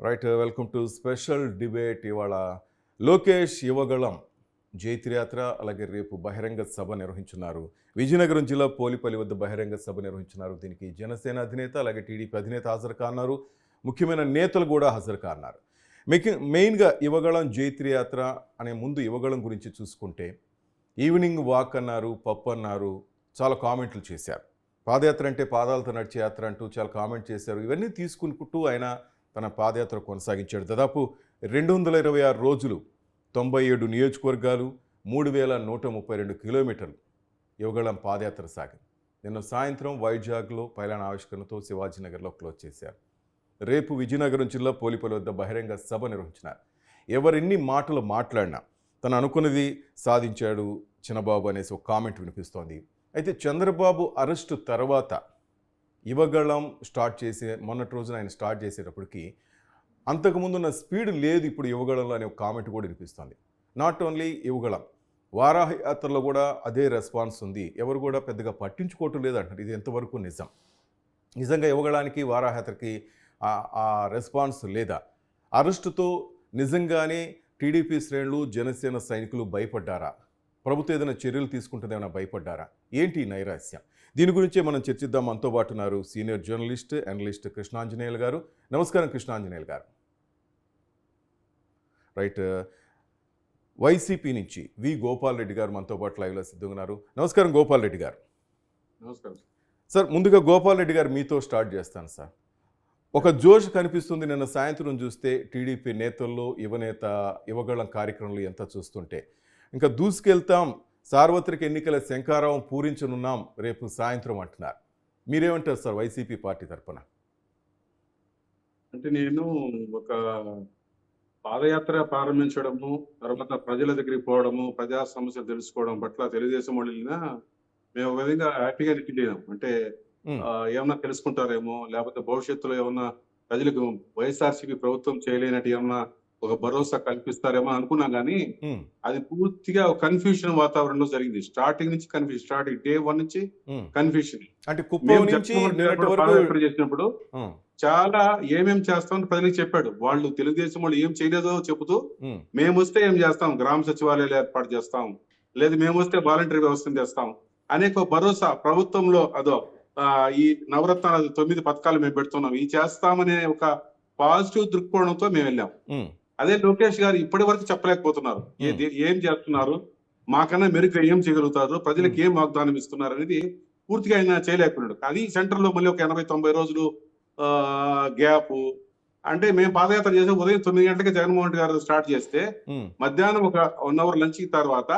Right welcome to special debate. ఇవాళ లోకేష్ యువగళం జైత్రయాత్ర అలాగే రేపు బహిరంగ సభ నిర్వహించున్నారు. విజయనగరం జిల్లా పోలిపల్లి వద్ద బహిరంగ సభ నిర్వహించున్నారు. దీనికి జనసేన అధినేత అలాగే టీడీపీ అధినేత హాజరు కాన్నారు. ముఖ్యమైన నేతలు కూడా హాజరు కాన్నారు. మెయిన్గా యువగళం జైత్రయాత్ర అనే ముందు యువగళం గురించి చూసుకుంటే ఈవినింగ్ వాక్ అన్నారు, పప్పు అన్నారు, చాలా కామెంట్లు చేశారు. పాదయాత్ర అంటే పాదాలతో నడిచే యాత్ర అంటూ చాలా కామెంట్ చేశారు. ఇవన్నీ తీసుకుంటూ ఆయన తన పాదయాత్ర కొనసాగించాడు. దాదాపు 226 రోజులు, 97 నియోజకవర్గాలు, 3132 కిలోమీటర్లు యువగళం పాదయాత్ర సాగింది. నిన్న సాయంత్రం వైజాగ్లో పైలాన్ ఆవిష్కరణతో శివాజీనగర్లో క్లోజ్ చేశారు. రేపు విజయనగరం జిల్లా పోలిపల్లి వద్ద బహిరంగ సభ నిర్వహించినారు. ఎవరెన్ని మాటలు మాట్లాడినా తను అనుకున్నది సాధించాడు చిన్నబాబు అనేసి ఒక కామెంట్ వినిపిస్తోంది. అయితే చంద్రబాబు అరెస్టు తర్వాత యువగళం స్టార్ట్ చేసే మొన్నటి రోజున ఆయన స్టార్ట్ చేసేటప్పటికి అంతకుముందున్న స్పీడ్ లేదు ఇప్పుడు యువగళంలో అనే ఒక కామెంట్ కూడా వినిపిస్తుంది. నాట్ ఓన్లీ యువగళం, వారాహ యాత్రలో కూడా అదే రెస్పాన్స్ ఉంది. ఎవరు కూడా పెద్దగా పట్టించుకోవటం లేదంటారు. ఇది ఎంతవరకు నిజం? నిజంగా యువగళానికి వారాహయాత్రకి ఆ రెస్పాన్స్ లేదా? అరెస్టుతో నిజంగానే టీడీపీ శ్రేణులు జనసేన సైనికులు భయపడ్డారా? ప్రభుత్వం ఏదైనా చర్యలు తీసుకుంటుందేమైనా భయపడ్డారా? ఏంటి నైరాస్యం? దీని గురించే మనం చర్చిద్దాం. మనతో పాటు ఉన్నారు సీనియర్ జర్నలిస్ట్ అనలిస్ట్ కృష్ణాంజనేయులు గారు. నమస్కారం కృష్ణాంజనేయులు గారు. రైట్, వైసీపీ నుంచి వి గోపాల్ రెడ్డి గారు మనతో పాటు లైవ్లో సిద్ధంగా ఉన్నారు. నమస్కారం గోపాల్ రెడ్డి గారు. నమస్కారం సార్. ముందుగా గోపాల్ రెడ్డి గారు మీతో స్టార్ట్ చేస్తాను సార్. ఒక జోష్ కనిపిస్తుంది నిన్న సాయంత్రం చూస్తే టీడీపీ నేతల్లో, యువగళం కార్యక్రమంలో ఎంత చూస్తుంటే ఇంకా దూసుకెళ్తాం, సార్వత్రిక ఎన్నికల శంఖారావం పూరించనున్నాం రేపు సాయంత్రం అంటున్నారు. మీరేమంటారు సార్ వైసీపీ పార్టీ తరఫున? అంటే నేను ఒక పాదయాత్ర ప్రారంభించడము, తర్వాత ప్రజల దగ్గరికి పోవడము, ప్రజా సమస్యలు తెలుసుకోవడం పట్ల తెలుగుదేశం వాళ్ళ మేము ఒక విధంగా హ్యాపీగా నిలిపాం. అంటే ఏమన్నా తెలుసుకుంటారేమో, లేకపోతే భవిష్యత్తులో ఏమన్నా ప్రజలకు వైఎస్ఆర్సీపీ ప్రభుత్వం చేయలేనట్టు ఏమన్నా ఒక భరోసా కల్పిస్తారేమో అనుకున్నా గానీ అది పూర్తిగా ఒక కన్ఫ్యూషన్ వాతావరణంలో జరిగింది. స్టార్టింగ్ నుంచి కన్ఫ్యూజన్, స్టార్టింగ్ డే 1 నుంచి కన్ఫ్యూషన్. అంటే చేసినప్పుడు చాలా ఏమేం చేస్తామని ప్రజలకు చెప్పాడు. వాళ్ళు తెలుగుదేశం వాళ్ళు ఏం చేయలేదో చెబుతూ మేము వస్తే ఏం చేస్తాం, గ్రామ సచివాలయాలు ఏర్పాటు చేస్తాం, లేదు మేము వస్తే వాలంటరీ వ్యవస్థను తెస్తాం అనేక భరోసా ప్రభుత్వంలో అదో ఈ నవరత్నాలు 9 పథకాలు మేము పెడుతున్నాం, ఇవి చేస్తామనే ఒక పాజిటివ్ దృక్కోణంతో మేము వెళ్ళాం. అదే లోకేష్ గారు ఇప్పటి వరకు చెప్పలేకపోతున్నారు ఏం చేస్తున్నారు, మాకన్నా మెరుగ్గా ఏం చేయగలుగుతారు, ప్రజలకు ఏం వాగ్దానం ఇస్తున్నారు అనేది పూర్తిగా ఆయన చేయలేకపోయినాడు. అది సెంటర్ లో మళ్ళీ ఒక 80-90 రోజులు గ్యాప్. అంటే మేము పాదయాత్ర చేసే ఉదయం 9 గంటలకి జగన్మోహన్ రెడ్డి గారు స్టార్ట్ చేస్తే మధ్యాహ్నం ఒక 1 అవర్ లంచ్ తర్వాత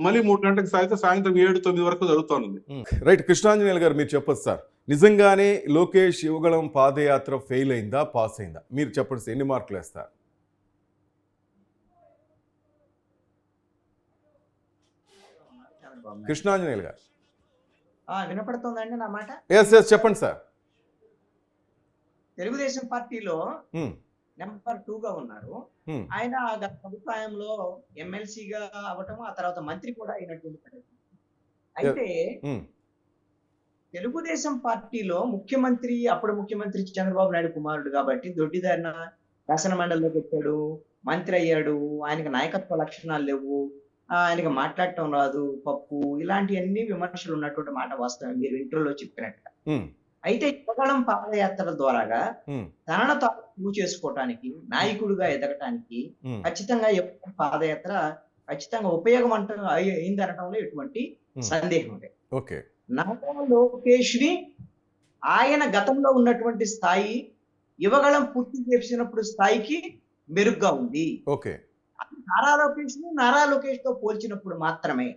మళ్ళీ 3 గంటలకు సాయంత్రం 7-9 వరకు జరుగుతుంది. రైట్, కృష్ణాంజనేయులు గారు మీరు చెప్పొచ్చు సార్. నిజంగానే లోకేష్ యువగళం పాదయాత్ర ఫెయిల్ అయిందా, పాస్ అయిందా? మీరు చెప్పండి, ఎన్ని మార్కులు వేస్తారు? కృష్ణాంజనేయులు గారు వినపడుతుందండి నా మాట? చెప్పండి సార్. తెలుగుదేశం పార్టీలో నెంబర్ 2 గా ఉన్నారు. ఆయన గత ప్రభుత్వంలో ఎమ్మెల్సీగా అవటం, ఆ తర్వాత మంత్రి కూడా అయినటువంటి పరిస్థితి. అయితే తెలుగుదేశం పార్టీలో అప్పుడు ముఖ్యమంత్రి చంద్రబాబు నాయుడు కుమారుడు కాబట్టి దొడ్డిదారిన శాసన మండలిలో పెట్టాడు, మంత్రి అయ్యాడు. ఆయనకి నాయకత్వ లక్షణాలు లేవు, ఆయనకి మాట్లాడటం రాదు, పప్పు, ఇలాంటివన్నీ విమర్శలు ఉన్నటువంటి మాట వాస్తవం, మీరు ఇంట్రోలో చెప్పినట్టుగా. అయితే యువగళం పాదయాత్ర ద్వారాగా తనను తాను ప్రూవ్ చేసుకోవటానికి, నాయకుడిగా ఎదగటానికి ఖచ్చితంగా యువగళం పాదయాత్ర ఖచ్చితంగా ఉపయోగం అయింది అనడంలో ఎటువంటి సందేహం లేదు. నారా లోకేష్ ని ఆయన గతంలో ఉన్నటువంటి స్థాయి యువగళం పూర్తి చేసినప్పుడు స్థాయికి మెరుగ్గా ఉంది. నారా లోకేష్ తో పోల్చినప్పుడు మాత్రమే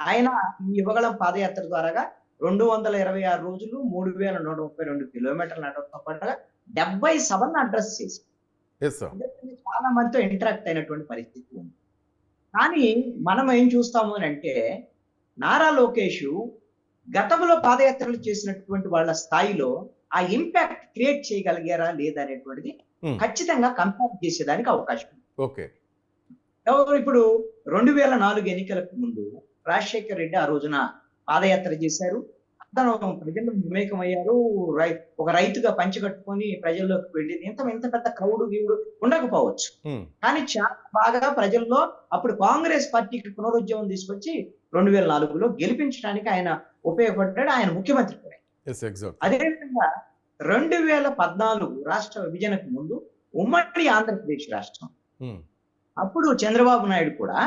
ఆయన ఈ యువగళం పాదయాత్ర ద్వారాగా 226 రోజులు, 3132 కిలోమీటర్లు నడవడంతో పాటుగా 70 సభలను అడ్రస్ చేసి చాలా మందితో ఇంటరాక్ట్ అయినటువంటి పరిస్థితి ఉంది. కానీ మనం ఏం చూస్తాము అని అంటే, నారా లోకేష్ గతంలో పాదయాత్రలు చేసినటువంటి వాళ్ళ స్థాయిలో ఆ ఇంపాక్ట్ క్రియేట్ చేయగలిగారా లేదా అనేటువంటిది ఖచ్చితంగా కంపేర్ చేసేదానికి అవకాశం ఉంది. ఇప్పుడు 2004 ఎన్నికలకు ముందు రాజశేఖర్ రెడ్డి ఆ రోజున పాదయాత్ర చేశారు. అతను ప్రజల్లో మమేకమయ్యారు. ఒక రైతుగా పంచె కట్టుకొని ప్రజల్లోకి వెళ్ళి ఇంత పెద్ద క్రౌడ్ గీవుడు ఉండకపోవచ్చు. కానీ చాలా బాగా ప్రజల్లో అప్పుడు కాంగ్రెస్ పార్టీకి పునరుజ్జీవం తీసుకొచ్చి 2004లో గెలిపించడానికి ఆయన ఉపయోగపడ్డాడు. ఆయన ముఖ్యమంత్రి కూడా. అదేవిధంగా 2014 రాష్ట్ర విభజనకు ముందు ఉమ్మడి ఆంధ్రప్రదేశ్ రాష్ట్రం, అప్పుడు చంద్రబాబు నాయుడు కూడా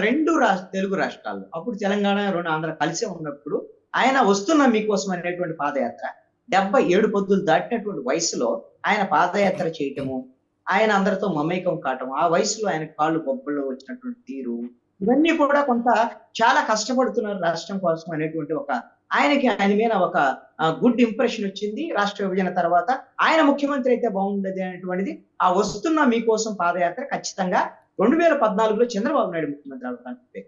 రెండు తెలుగు రాష్ట్రాల్లో, అప్పుడు తెలంగాణ రెండు ఆంధ్ర కలిసే ఉన్నప్పుడు ఆయన వస్తున్న మీకోసం అనేటువంటి పాదయాత్ర 77 పొద్దులు దాటినటువంటి వయసులో ఆయన పాదయాత్ర చేయటము, ఆయన అందరితో మమేకం కావటం, ఆ వయసులో ఆయన కాళ్ళు బొబ్బల్లో వచ్చినటువంటి తీరు, ఇవన్నీ కూడా కొంత చాలా కష్టపడుతున్నారు రాష్ట్రం కోసం అనేటువంటి ఆయన మీద ఒక గుడ్ ఇంప్రెషన్ వచ్చింది. రాష్ట్ర విభజన తర్వాత ఆయన ముఖ్యమంత్రి అయితే బాగుండేది అనేటువంటిది ఆ వస్తున్న మీకోసం పాదయాత్ర ఖచ్చితంగా 2014లో చంద్రబాబు నాయుడు ముఖ్యమంత్రి అవడానికి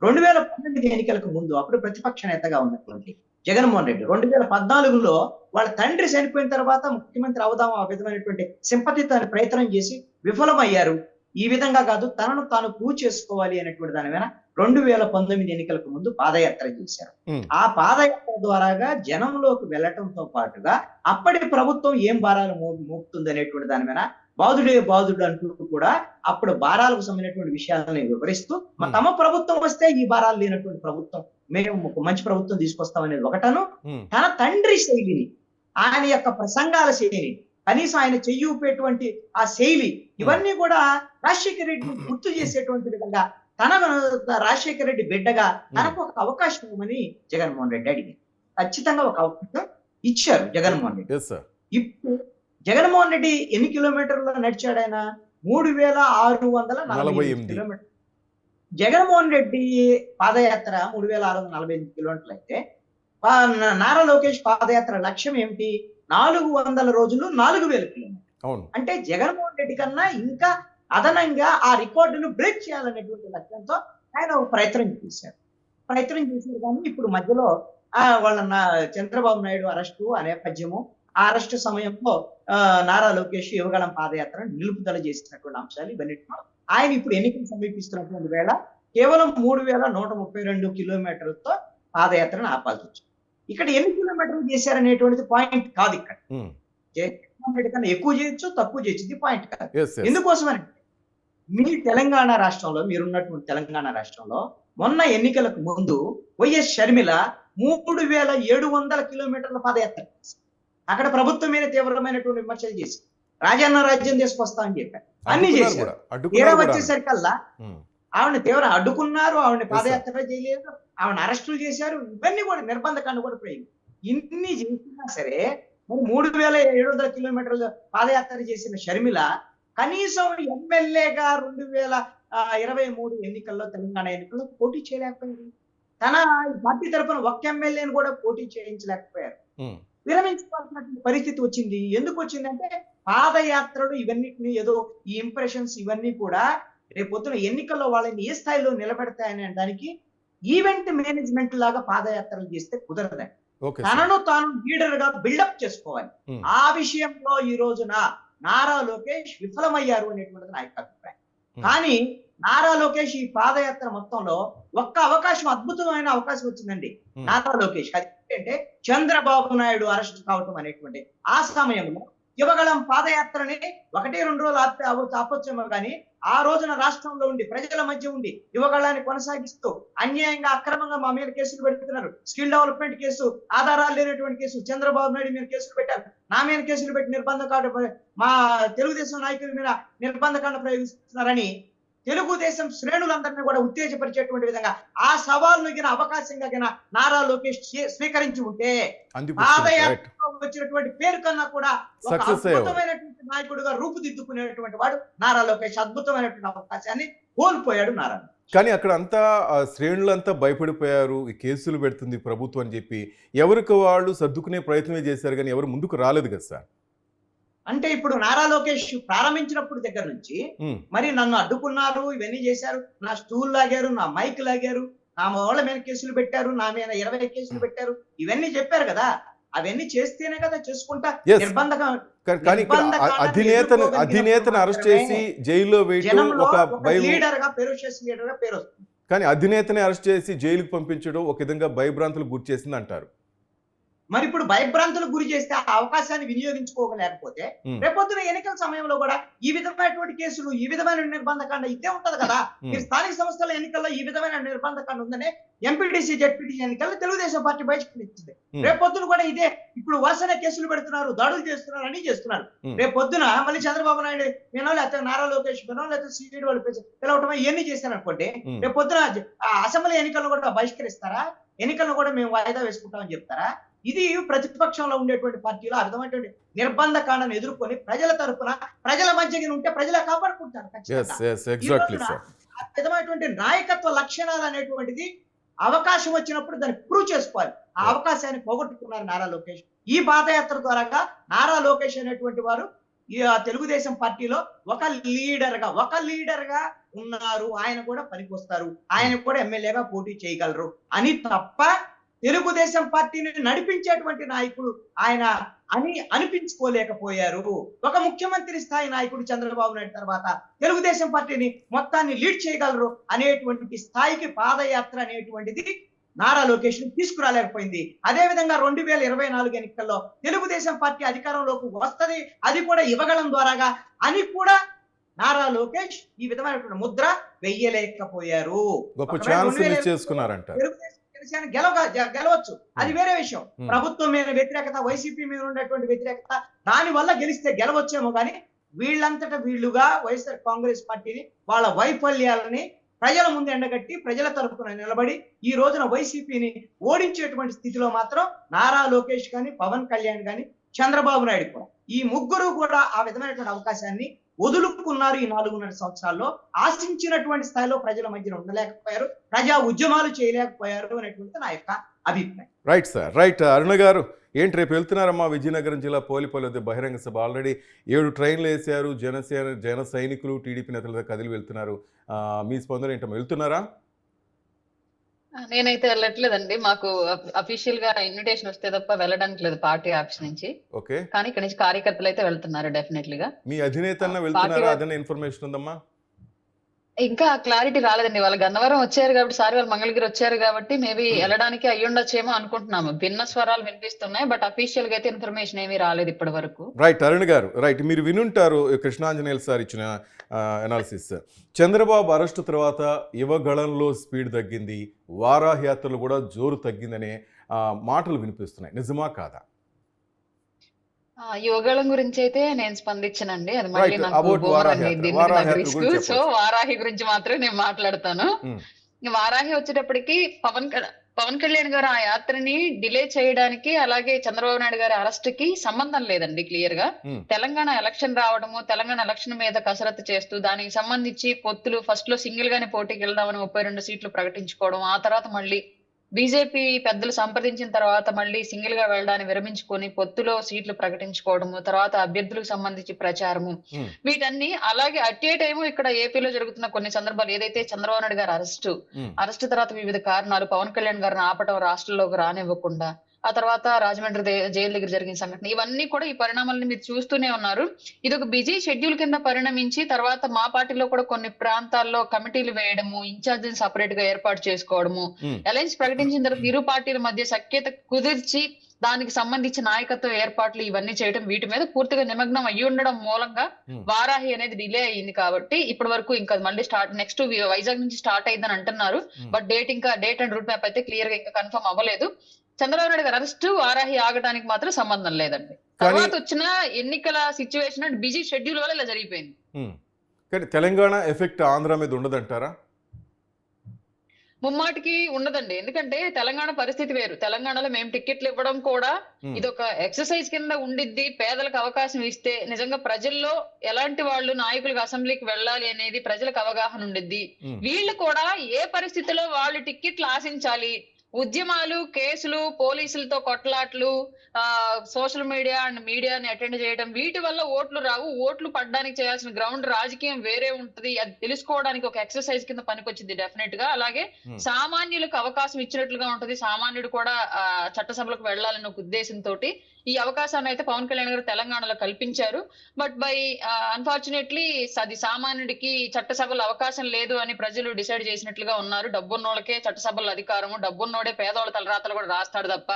2019 ఎన్నికలకు ముందు అప్పుడు ప్రతిపక్ష నేతగా ఉన్నటువంటి జగన్మోహన్ రెడ్డి 2014లో వాళ్ళ తండ్రి చనిపోయిన తర్వాత ముఖ్యమంత్రి అవుదాం ఆ విధమైనటువంటి సింపతితో ప్రయత్నం చేసి విఫలమయ్యారు. ఈ విధంగా కాదు, తనను తాను ప్రూవ్ చేసుకోవాలి అనేటువంటి దాని మీద 2019 ఎన్నికలకు ముందు పాదయాత్ర చేశారు. ఆ పాదయాత్ర ద్వారాగా జనంలోకి వెళ్లటంతో పాటుగా అప్పటి ప్రభుత్వం ఏం భారాలు మోపుతుంది అనేటువంటి దాని మీద బాధుడు అంటూ కూడా అప్పుడు భారాలకు సంబంధించినటువంటి విషయాలను వివరిస్తూ తమ ప్రభుత్వం వస్తే ఈ భారాలు లేనటువంటి ప్రభుత్వం, మేము ఒక మంచి ప్రభుత్వం తీసుకొస్తామనేది ఒకటను, తన తండ్రి శైలిని, ఆయన యొక్క ప్రసంగాల శైలిని, కనీసం ఆయన చెయ్యూపేటువంటి ఆ శైలి, ఇవన్నీ కూడా రాజశేఖర రెడ్డిని గుర్తు చేసేటువంటి విధంగా రాజశేఖర రెడ్డి బిడ్డగా తనకు ఒక అవకాశం ఇవ్వమని జగన్మోహన్ రెడ్డి అడిగారు. ఖచ్చితంగా ఒక అవకాశం ఇచ్చారు జగన్మోహన్ రెడ్డి. ఇప్పుడు జగన్మోహన్ రెడ్డి ఎన్ని కిలోమీటర్లు నడిచాడు? ఆయన 3648 కిలోమీటర్లు. జగన్మోహన్ రెడ్డి పాదయాత్ర 3648 కిలోమీటర్లు అయితే నారా లోకేష్ పాదయాత్ర లక్ష్యం ఏమిటి? 400 రోజులు 4000 కిలోమీటర్లు. అంటే జగన్మోహన్ రెడ్డి కన్నా ఇంకా అదనంగా ఆ రికార్డును బ్రేక్ చేయాలనేటువంటి లక్ష్యంతో ఆయన ఒక ప్రయత్నం చేశారు కానీ ఇప్పుడు మధ్యలో వాళ్ళ చంద్రబాబు నాయుడు అరెస్టు ఆ నేపథ్యము, ఆ అరెస్టు సమయంలో నారా లోకేష్ యువగళం పాదయాత్రను నిలుపుదల చేసినటువంటి అంశాలు ఇవన్నీ ఆయన ఇప్పుడు ఎన్నికలు సమీపిస్తున్నటువంటి వేళ కేవలం 3132 కిలోమీటర్లతో పాదయాత్రను ఆపాల్సి వచ్చింది. ఇక్కడ ఎన్ని కిలోమీటర్లు చేశారనేటువంటిది పాయింట్ కాదు. ఇక్కడ జగన్మోహన్ రెడ్డి కన్నా ఎక్కువ చేయొచ్చు, తక్కువ చేయొచ్చు, ఇది పాయింట్ కాదు. ఎందుకోసమని మీ తెలంగాణ రాష్ట్రంలో, మీరున్నటువంటి తెలంగాణ రాష్ట్రంలో మొన్న ఎన్నికలకు ముందు వైఎస్ షర్మిల 3700 కిలోమీటర్ల పాదయాత్ర చేశారు. అక్కడ ప్రభుత్వం మీద తీవ్రమైనటువంటి విమర్శలు చేసి రాజన్న రాజ్యం తీసుకొస్తామని చెప్పారు, అన్ని చేశారు. తీరా వచ్చేసరికల్లా ఆవిడని తీవ్ర అడ్డుకున్నారు, ఆవిడని పాదయాత్ర చేయలేదు, ఆవిడని అరెస్టులు చేశారు, ఇవన్నీ కూడా నిర్బంధకాండ కూడా పోయింది. ఇన్ని చేసినా సరే మరి 3700 కిలోమీటర్ల పాదయాత్ర చేసిన షర్మిల కనీసం ఎమ్మెల్యేగా 2023 ఎన్నికల్లో, తెలంగాణ ఎన్నికల్లో పోటీ చేయలేకపోయింది. తన పార్టీ తరఫున ఒక్క ఎమ్మెల్యేని కూడా పోటీ చేయించలేకపోయారు. విరమించుకోవాల్సినటువంటి పరిస్థితి వచ్చింది. ఎందుకు వచ్చిందంటే పాదయాత్రలు ఇవన్నిటిని ఏదో ఈ ఇంప్రెషన్స్ ఇవన్నీ కూడా రేపొద్దున ఎన్నికల్లో వాళ్ళని ఏ స్థాయిలో నిలబెడతాయనే దానికి ఈవెంట్ మేనేజ్మెంట్ లాగా పాదయాత్రలు చేస్తే కుదరదండి. తనను తాను లీడర్ గా బిల్డప్ చేసుకోవాలి. ఆ విషయంలో ఈ రోజున నారా లోకేష్ విఫలమయ్యారు అనేటువంటిది నా యొక్క అభిప్రాయం. కానీ నారా లోకేష్ ఈ పాదయాత్ర మొత్తంలో ఒక్క అవకాశం, అద్భుతమైన అవకాశం వచ్చిందండి నారా లోకేష్. అది ఏంటంటే చంద్రబాబు నాయుడు అరెస్ట్ కావటం అనేటువంటి ఆ సమయంలో యువగళం పాదయాత్రని 1-2 రోజులు ఆపొచ్చేమో కానీ ఆ రోజున రాష్ట్రంలో ఉండి ప్రజల మధ్య ఉండి యువగళాన్ని కొనసాగిస్తూ అన్యాయంగా అక్రమంగా మా మీద కేసులు పెడుతున్నారు. స్కిల్ డెవలప్మెంట్ కేసు, ఆధారాలు లేనటువంటి కేసు, చంద్రబాబు నాయుడు మీద కేసులు పెట్టారు, నా మీద కేసులు పెట్టి నిర్బంధకాండ, మా తెలుగుదేశం నాయకుల మీద నిర్బంధకాండ ప్రయోగిస్తున్నారని తెలుగుదేశం శ్రేణులందరినీ కూడా ఉత్తేజపరిచేటువంటి విధంగా ఆ సవాల్ను అవకాశంగా నారా లోకేష్ స్వీకరించి ఉంటే పాదయాత్రలో వచ్చినటువంటి పేరు కన్నా కూడా ఒక అద్భుతమైనటువంటి నాయకుడిగా రూపుదిద్దుకునేటువంటి వాడు నారా లోకేష్. అద్భుతమైనటువంటి అవకాశాన్ని కోల్పోయాడు నారా. కానీ అక్కడ అంతా శ్రేణులంతా భయపడిపోయారు, ఈ కేసులు పెడుతుంది ప్రభుత్వం అని చెప్పి ఎవరికి వాళ్ళు సర్దుకునే ప్రయత్నమే చేశారు కానీ ఎవరు ముందుకు రాలేదు కదా సార్. అంటే ఇప్పుడు నారా లోకేష్ ప్రారంభించినప్పుడు దగ్గర నుంచి మరి నన్ను అడ్డుకున్నారు, ఇవన్నీ చేశారు, నా స్టూల్ లాగారు, నా మైక్ లాగారు, నా వాళ్ళ మీద కేసులు పెట్టారు, నా మీద 20 కేసులు పెట్టారు, ఇవన్నీ చెప్పారు కదా. అవన్నీ చేస్తేనే కదా చేసుకుంటా నిర్బంధకం. అధినేతను అరెస్ట్ చేసి జైల్లో వేయడం ఒక లీడర్ గా, ఫెరోషియస్ లీడర్ గా పేరు వస్తుంది. కానీ అధినేతని అరెస్ట్ చేసి జైలుకు పంపించడం ఒక విధంగా భయభ్రాంతులకు గురి చేసింది అంటారు. మరి ఇప్పుడు భయభ్రాంతులకు గురి చేస్తే ఆ అవకాశాన్ని వినియోగించుకోలేకపోతే రేపొద్దున ఎన్నికల సమయంలో కూడా ఈ విధమైనటువంటి కేసులు, ఈ విధమైన నిర్బంధకాండ ఇదే ఉంటది కదా. మీరు స్థానిక సంస్థల ఎన్నికల్లో ఈ విధమైన నిర్బంధకాండ ఉందనే ఎంపీటీసీ, జెడ్పీటీసీ ఎన్నికల్లో తెలుగుదేశం పార్టీ బహిష్కరించింది. రేపొద్దున కూడా ఇదే ఇప్పుడు వరుసనే కేసులు పెడుతున్నారు, దాడులు చేస్తున్నారు, అన్ని చేస్తున్నారు. రేపొద్దున మళ్ళీ చంద్రబాబు నాయుడు వినో, లేకపోతే నారా లోకేష్ వినో, లేకపోతే సీడీ వాళ్ళు పిలవటం ఇవన్నీ చేశారనుకోండి, రేపొద్దున అసెంబ్లీ ఎన్నికలను కూడా బహిష్కరిస్తారా? ఎన్నికలను కూడా మేము వాయిదా వేసుకుంటామని చెప్తారా? ఇది ప్రతిపక్షంలో ఉండేటువంటి పార్టీలు ఆ విధమైనటువంటి నిర్బంధ కాండను ఎదుర్కొని ప్రజల తరపున ప్రజల మధ్యగా ఉంటే ప్రజలే కాపాడుకుంటారు. ఆ విధమైనటువంటి నాయకత్వ లక్షణాలు అనేటువంటిది అవకాశం వచ్చినప్పుడు దాన్ని ప్రూవ్ చేసుకోవాలి. ఆ అవకాశాన్ని పోగొట్టుకున్నారు నారా లోకేష్. ఈ పాదయాత్ర ద్వారా నారా లోకేష్ అనేటువంటి వారు ఈ తెలుగుదేశం పార్టీలో ఒక లీడర్ గా ఉన్నారు. ఆయన కూడా పనికొస్తారు, ఆయన కూడా ఎమ్మెల్యేగా పోటీ చేయగలరు అని తప్ప తెలుగుదేశం పార్టీని నడిపించేటువంటి నాయకుడు ఆయన అని అనిపించుకోలేకపోయారు. ఒక ముఖ్యమంత్రి స్థాయి నాయకుడు చంద్రబాబు నాయుడు తర్వాత తెలుగుదేశం పార్టీని మొత్తాన్ని లీడ్ చేయగలరు అనేటువంటి స్థాయికి పాదయాత్ర అనేటువంటిది నారా లోకేష్ ని తీసుకురాలేకపోయింది. అదే విధంగా 2024 ఎన్నికల్లో తెలుగుదేశం పార్టీ అధికారంలోకి వస్తది, అది కూడా ఇవ్వగలం ద్వారాగా అని కూడా నారా లోకేష్ ఈ విధమైనటువంటి ముద్ర వెయ్యలేకపోయారు. గెలవచ్చు, అది వేరే విషయం. ప్రభుత్వం మీద వ్యతిరేకత, వైసీపీ మీద ఉన్నటువంటి వ్యతిరేకత, దాని వల్ల గెలిస్తే గెలవచ్చేమో కానీ వీళ్ళంతటా వీళ్ళుగా వైఎస్ఆర్ కాంగ్రెస్ పార్టీని వాళ్ళ వైఫల్యాలని ప్రజల ముందు ఎండగట్టి ప్రజల తరపున నిలబడి ఈ రోజున వైసీపీని ఓడించేటువంటి స్థితిలో మాత్రం నారా లోకేష్ కానీ, పవన్ కళ్యాణ్ కానీ, చంద్రబాబు నాయుడు కూడా, ఈ ముగ్గురు కూడా ఆ విధమైనటువంటి అవకాశాన్ని వదులుకున్నారు. ఈ 4.5 సంవత్సరాల్లో ఆశించినటువంటి స్థాయిలో ప్రజల మధ్యన ఉండలేకపోయారు, ప్రజా ఉద్యమాలు చేయలేకపోయారు అనేటువంటి నా యొక్క అభిప్రాయం. Right sir, right. అరుణ గారు, ఏంటి రేపు వెళ్తున్నారమ్మా విజయనగరం జిల్లా పోలిపల్లి బహిరంగ సభ? ఆల్రెడీ 7 ట్రైన్లు వేసారు, జన సైనికులు, టీడీపీ నేతలతో కదిలి వెళ్తున్నారు. మీ స్పందన ఏంటమ్మా, వెళ్తున్నారా? నేనైతే వెళ్ళట్లేదండి. మాకు అఫీషియల్ గా ఇన్విటేషన్ వస్తే తప్ప వెళ్ళడానికి లేదు పార్టీ ఆఫీస్ నుంచి. ఓకే, కానీ ఇక్కడ నుంచి కార్యకర్తలు అయితే వెళ్తున్నారు డెఫినెట్లీ గా. మీ అధినేత వెళ్తున్నారా? అదన్న ఇన్ఫర్మేషన్ ఉందమ్మా? ఇంకా క్లారిటీ రాలేదండి. వాళ్ళు గన్నవరం వచ్చారు కాబట్టి, సార్ వాళ్ళు మంగళగిరి వచ్చారు కాబట్టి మేబీ వెళ్ళడానికి అయ్యుండొచ్చేమో అనుకుంటున్నాము. భిన్న స్వరాలు వినిపిస్తున్నాయి, బట్ అఫీషియల్ గా అయితే ఇన్ఫర్మేషన్ ఏమీ రాలేదు ఇప్పటి వరకు. రైట్ అరుణ్ గారు, రైట్. మీరు వినుంటారు కృష్ణాంజనేయులు సార్ ఇచ్చిన అనాలిసిస్. చంద్రబాబు అరెస్టు తర్వాత యువగళంలో స్పీడ్ తగ్గింది, వారాహి యాత్రలు కూడా జోరు తగ్గిందనే మాటలు వినిపిస్తున్నాయి. నిజమా కాదా? యువగళం గురించి అయితే నేను స్పందించనండి, అది మళ్ళీ నాకు సో వారాహి గురించి మాత్రమే నేను మాట్లాడతాను. వారాహి వచ్చేటప్పటికి పవన్ కళ్యాణ్ గారు ఆ యాత్రని డిలే చేయడానికి, అలాగే చంద్రబాబు నాయుడు గారి అరెస్ట్ కి సంబంధం లేదండి. క్లియర్ గా తెలంగాణ ఎలక్షన్ రావడము, తెలంగాణ ఎలక్షన్ మీద కసరత్తు చేస్తూ దానికి సంబంధించి పొత్తులు ఫస్ట్ లో సింగిల్ గానే పోటీకి వెళ్దామని 32 సీట్లు ప్రకటించుకోవడం, ఆ తర్వాత మళ్ళీ బీజేపీ పెద్దలు సంప్రదించిన తర్వాత మళ్ళీ సింగిల్ గా వెళ్ళడానికి విరమించుకొని పొత్తులో సీట్లు ప్రకటించుకోవడము, తర్వాత అభ్యర్థులకు సంబంధించి ప్రచారము, వీటన్ని అలాగే అట్ ఏ టైము ఇక్కడ ఏపీలో జరుగుతున్న కొన్ని సందర్భాలు, ఏదైతే చంద్రబాబు నాయుడు గారు అరెస్ట్ తర్వాత వివిధ కారణాలు, పవన్ కళ్యాణ్ గారిని ఆపటం, రాష్ట్రంలోకి రానివ్వకుండా, ఆ తర్వాత రాజమండ్రి జైలు దగ్గర జరిగిన సంఘటన, ఇవన్నీ కూడా ఈ పరిణామాలను మీరు చూస్తూనే ఉన్నారు. ఇది ఒక బిజీ షెడ్యూల్ కింద పరిణమించి తర్వాత మా పార్టీలో కూడా కొన్ని ప్రాంతాల్లో కమిటీలు వేయడము, ఇన్ఛార్జిని సపరేట్ గా ఏర్పాటు చేసుకోవడము, అలయన్స్ ప్రకటించిన తర్వాత ఇరు పార్టీల మధ్య సఖ్యత కుదిర్చి దానికి సంబంధించిన నాయకత్వ ఏర్పాట్లు ఇవన్నీ చేయడం, వీటి మీద పూర్తిగా నిమగ్నం అయ్యి ఉండడం మూలంగా వారాహి అనేది డిలే అయ్యింది. కాబట్టి ఇప్పటి వరకు ఇంకా మళ్ళీ నెక్స్ట్ వైజాగ్ నుంచి స్టార్ట్ అయ్యిందని అంటున్నారు, but date and route map అయితే క్లియర్ గా ఇంకా కన్ఫర్మ్ అవ్వలేదు. చంద్రబాబు నాయుడు గారు అరెస్ట్, వారాహి ఆగడానికి మాత్రం సంబంధం లేదండి. తర్వాత వచ్చిన ఎన్నికల సిచ్యువేషన్ అండ్ బిజీ షెడ్యూల్ వల్ల ఇలా జరిగిపోయింది. కానీ తెలంగాణ ఎఫెక్ట్ ఆంధ్ర మీద ఉండదంటారా? ముమ్మాటికి ఉండదండి, ఎందుకంటే తెలంగాణ పరిస్థితి వేరు. తెలంగాణలో మేము టికెట్లు ఇవ్వడం కూడా ఇది ఒక ఎక్సర్సైజ్ కింద ఉండిద్ది. పేదలకు అవకాశం ఇస్తే నిజంగా ప్రజల్లో ఎలాంటి వాళ్ళు నాయకులకు అసెంబ్లీకి వెళ్ళాలి అనేది ప్రజలకు అవగాహన ఉండిద్ది. వీళ్ళు కూడా ఏ పరిస్థితిలో వాళ్ళు టికెట్లు ఆశించాలి, ఉద్యమాలు, కేసులు, పోలీసులతో కొట్లాట్లు, సోషల్ మీడియా అండ్ మీడియాని అటెండ్ చేయడం, వీటి వల్ల ఓట్లు రావు. ఓట్లు పడడానికి చేయాల్సిన గ్రౌండ్ రాజకీయం వేరే ఉంటది. అది తెలుసుకోవడానికి ఒక ఎక్సర్సైజ్ కింద పనికొచ్చింది డెఫినెట్ గా. అలాగే సామాన్యులకు అవకాశం ఇచ్చినట్లుగా ఉంటది. సామాన్యుడు కూడా చట్టసభలకు వెళ్లాలన్న ఒక ఉద్దేశంతో ఈ అవకాశాన్ని అయితే పవన్ కళ్యాణ్ గారు తెలంగాణలో కల్పించారు. బట్ బై అన్ఫార్చునేట్లీ అది సామాన్యుడికి చట్టసభలో అవకాశం లేదు అని ప్రజలు డిసైడ్ చేసినట్లుగా ఉన్నారు. డబ్బున్నోళ్ళకే చట్టసభలో అధికారము, డబ్బున్నోడే పేదోళ్ళ తలరాతలు కూడా రాస్తాడు తప్ప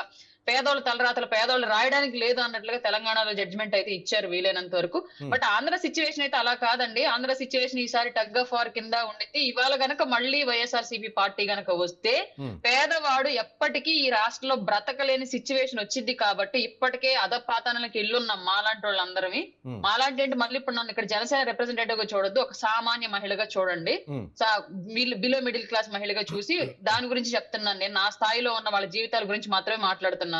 పేదోళ్ళ తలరాతలు పేదోళ్ళు రాయడానికి లేదు అన్నట్లుగా తెలంగాణలో జడ్జిమెంట్ అయితే ఇచ్చారు వీలైనంత వరకు. బట్ ఆంధ్ర సిచ్యువేషన్ అయితే అలా కాదండి. ఆంధ్ర సిచ్యువేషన్ ఈసారి టగ్ ఆఫ్ వార్ కింద ఉండింది. ఇవాళ గనక మళ్ళీ వైఎస్ఆర్సీపీ పార్టీ గనక వస్తే పేదవాడు ఎప్పటికీ ఈ రాష్ట్రంలో బ్రతకలేని సిచ్యువేషన్ వచ్చింది. కాబట్టి ఇప్పటికే అధపాతానికి ఇల్లున్న మాలాంటి వాళ్ళందరినీ, మాలాంటి అంటే మళ్ళీ ఇప్పుడు నన్ను ఇక్కడ జనసేన రిప్రజెంటేటివ్ గా చూడొద్దు, ఒక సామాన్య మహిళగా చూడండి, బిలో మిడిల్ క్లాస్ మహిళగా చూసి దాని గురించి చెప్తున్నాను. నేను నా స్థాయిలో ఉన్న వాళ్ళ జీవితాల గురించి మాత్రమే మాట్లాడుతున్నాను.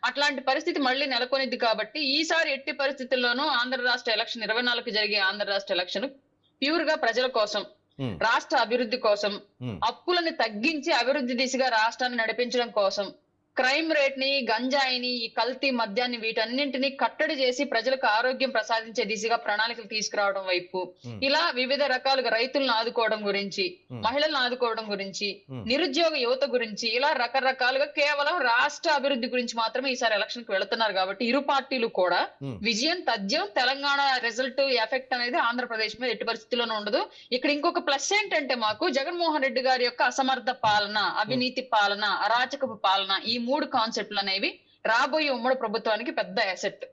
అట్లాంటి పరిస్థితి మళ్ళీ నెలకొనిద్ది. కాబట్టి ఈసారి ఎట్టి పరిస్థితుల్లోనూ ఆంధ్ర రాష్ట్ర ఎలక్షన్ 24కి జరిగే ఆంధ్ర రాష్ట్ర ఎలక్షన్ ప్యూర్ గా ప్రజల కోసం, రాష్ట్ర అభివృద్ధి కోసం, అప్పులను తగ్గించి అభివృద్ధి దిశగా రాష్ట్రాన్ని నడిపించడం కోసం, క్రైమ్ రేట్ ని, గంజాయిని, ఈ కల్తీ మద్యాన్ని వీటన్నింటినీ కట్టడి చేసి ప్రజలకు ఆరోగ్యం ప్రసాదించే దిశగా ప్రణాళికలు తీసుకురావడం వైపు, ఇలా వివిధ రకాలుగా రైతులను ఆదుకోవడం గురించి, మహిళలను ఆదుకోవడం గురించి, నిరుద్యోగ యువత గురించి, ఇలా రకరకాలుగా కేవలం రాష్ట్ర అభివృద్ధి గురించి మాత్రమే ఈసారి ఎలక్షన్ కి వెళుతున్నారు. కాబట్టి ఇరు పార్టీలు కూడా విజయం తథ్యం. తెలంగాణ రిజల్ట్ ఎఫెక్ట్ అనేది ఆంధ్రప్రదేశ్ మీద ఎట్టి పరిస్థితుల్లోనూ ఉండదు. ఇక్కడ ఇంకొక ప్లస్ ఏంటంటే మాకు జగన్మోహన్ రెడ్డి గారి యొక్క అసమర్థ పాలన, అవినీతి పాలన, అరాచకపు పాలన, ఈ 3 కాన్సెప్ట్లు అనేవి రాబోయే ఉమ్మడి ప్రభుత్వానికి పెద్ద అసెట్.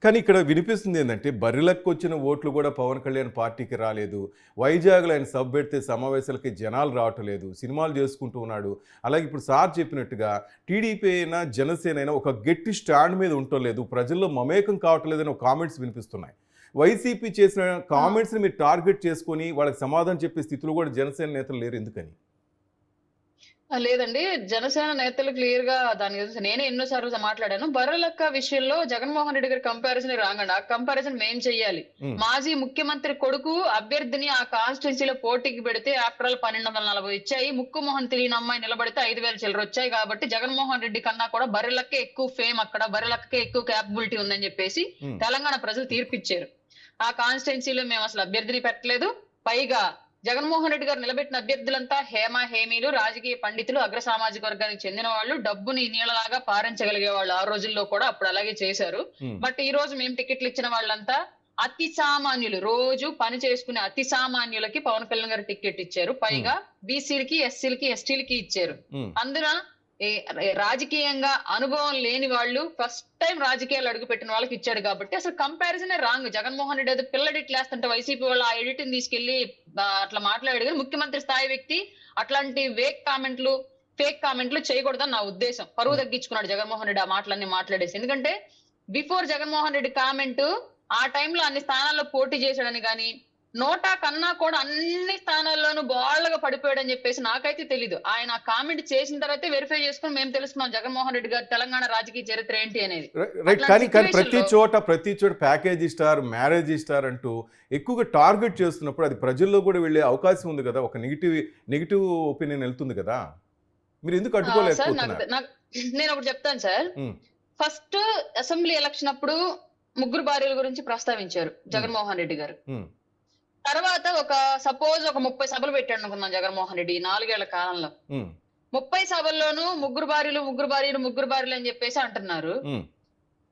కానీ ఇక్కడ వినిపిస్తుంది ఏంటంటే బర్రెలకు వచ్చిన ఓట్లు కూడా పవన్ కళ్యాణ్ పార్టీకి రాలేదు. వైజాగ్లో ఆయన సభ పెడితే సమావేశాలకి జనాలు రావటం లేదు, సినిమాలు చేసుకుంటూ ఉన్నాడు. అలాగే ఇప్పుడు సార్ చెప్పినట్టుగా టీడీపీ అయినా జనసేన అయినా ఒక గట్టి స్టాండ్ మీద ఉండలేదు, ప్రజల్లో మమేకం కావటం లేదని ఒక కామెంట్స్ వినిపిస్తున్నాయి. వైసీపీ చేసిన కామెంట్స్ని మీరు టార్గెట్ చేసుకొని వాళ్ళకి సమాధానం చెప్పే స్థితిలో కూడా జనసేన నేతలు లేరు, ఎందుకని? లేదండి, జనసేన నేతలు క్లియర్ గా దాని గురించి నేనే ఎన్నోసార్లు మాట్లాడాను. బర్రెలక్క విషయంలో జగన్మోహన్ రెడ్డి గారి కంపారిజన్ రాగండి. ఆ కంపారిజన్ మేం చెయ్యాలి. మాజీ ముఖ్యమంత్రి కొడుకు అభ్యర్థిని ఆ కాన్స్టిట్యున్సీలో పోటీకి పెడితే ఆఫ్టర్ ఆల్ 1240 వచ్చాయి. ముక్కుమోహన్ తెలియని అమ్మాయి నిలబడితే 5000 చిల్లర వచ్చాయి. కాబట్టి జగన్మోహన్ రెడ్డి కన్నా కూడా బర్రెలక్కే ఎక్కువ ఫేమ్, అక్కడ బర్రెలక్కే ఎక్కువ క్యాపబిలిటీ ఉందని చెప్పేసి తెలంగాణ ప్రజలు తీర్పిచ్చారు. ఆ కాన్స్టిట్యున్సీలో మేము అసలు అభ్యర్థిని పెట్టలేదు. పైగా జగన్మోహన్ రెడ్డి గారు నిలబెట్టిన అభ్యర్థులంతా హేమీలు, రాజకీయ పండితులు, అగ్ర సామాజిక వర్గానికి చెందిన వాళ్ళు, డబ్బుని నీళ్ళలాగా పారించగలిగే వాళ్ళు. ఆ రోజుల్లో కూడా అప్పుడు అలాగే చేశారు. బట్ ఈ రోజు మేము టికెట్లు ఇచ్చిన వాళ్ళంతా అతి సామాన్యులు, రోజు పని చేసుకునే అతి సామాన్యులకి పవన్ కళ్యాణ్ గారు టికెట్ ఇచ్చారు. పైగా బీసీలకి, ఎస్సీలకి, ఎస్టీలకి ఇచ్చారు. అందున రాజకీయంగా అనుభవం లేని వాళ్ళు, ఫస్ట్ టైం రాజకీయాలు అడుగు పెట్టిన వాళ్ళకి ఇచ్చాడు. కాబట్టి అసలు కంపారిజన్ రాంగ్. జగన్మోహన్ రెడ్డి ఏదో పిల్ల ఎడిట్ లేస్తుంటే వైసీపీ వాళ్ళు ఆ ఎడిట్ ని తీసుకెళ్లి అట్లా మాట్లాడాడు. కానీ ముఖ్యమంత్రి స్థాయి వ్యక్తి అట్లాంటి ఫేక్ కామెంట్లు చేయకూడదని నా ఉద్దేశం. పరువు తగ్గించుకున్నాడు జగన్మోహన్ రెడ్డి ఆ మాటలన్నీ మాట్లాడేసి. ఎందుకంటే బిఫోర్ జగన్మోహన్ రెడ్డి కామెంట్ ఆ టైంలో అన్ని స్థానాల్లో పోటీ చేశాడని కానీ, నోటా కన్నా కూడా అన్ని స్థానాల్లోనూ బాళ్ళగా పడిపోయాడని చెప్పేసి నాకైతే తెలీదు. ఆయన కామెంట్ చేసిన తర్వాత వెరిఫై చేసుకుని మేము తెలుసుకున్నాం జగన్మోహన్ రెడ్డి గారి తెలంగాణ రాజకీయ చరిత్ర ఏంటి అనేది. కానీ ప్రతి చోట ప్యాకేజీ స్టార్, మ్యారేజ్ స్టార్ అంటూ ఎక్కువగా టార్గెట్ చేస్తున్నప్పుడు అది ప్రజల్లో కూడా వెళ్ళే అవకాశం ఉంది కదా, ఒక నెగిటివ్ ఒపీనియన్ వెళ్తుంది కదా, మీరు ఎందుకు అడ్డుకోలేకపోతున్నారు? నేను ఒకటి చెప్తాను సార్. ఫస్ట్ అసెంబ్లీ ఎలక్షన్ అప్పుడు 3 భార్యల గురించి ప్రస్తావించారు జగన్మోహన్ రెడ్డి గారు. తర్వాత సపోజ్ ఒక 30 సభలు పెట్టాడు అనుకుందాం జగన్మోహన్ రెడ్డి 4 ఏళ్ల కాలంలో. 30 సభల్లోనూ 3 భార్యలు అని చెప్పేసి అంటున్నారు.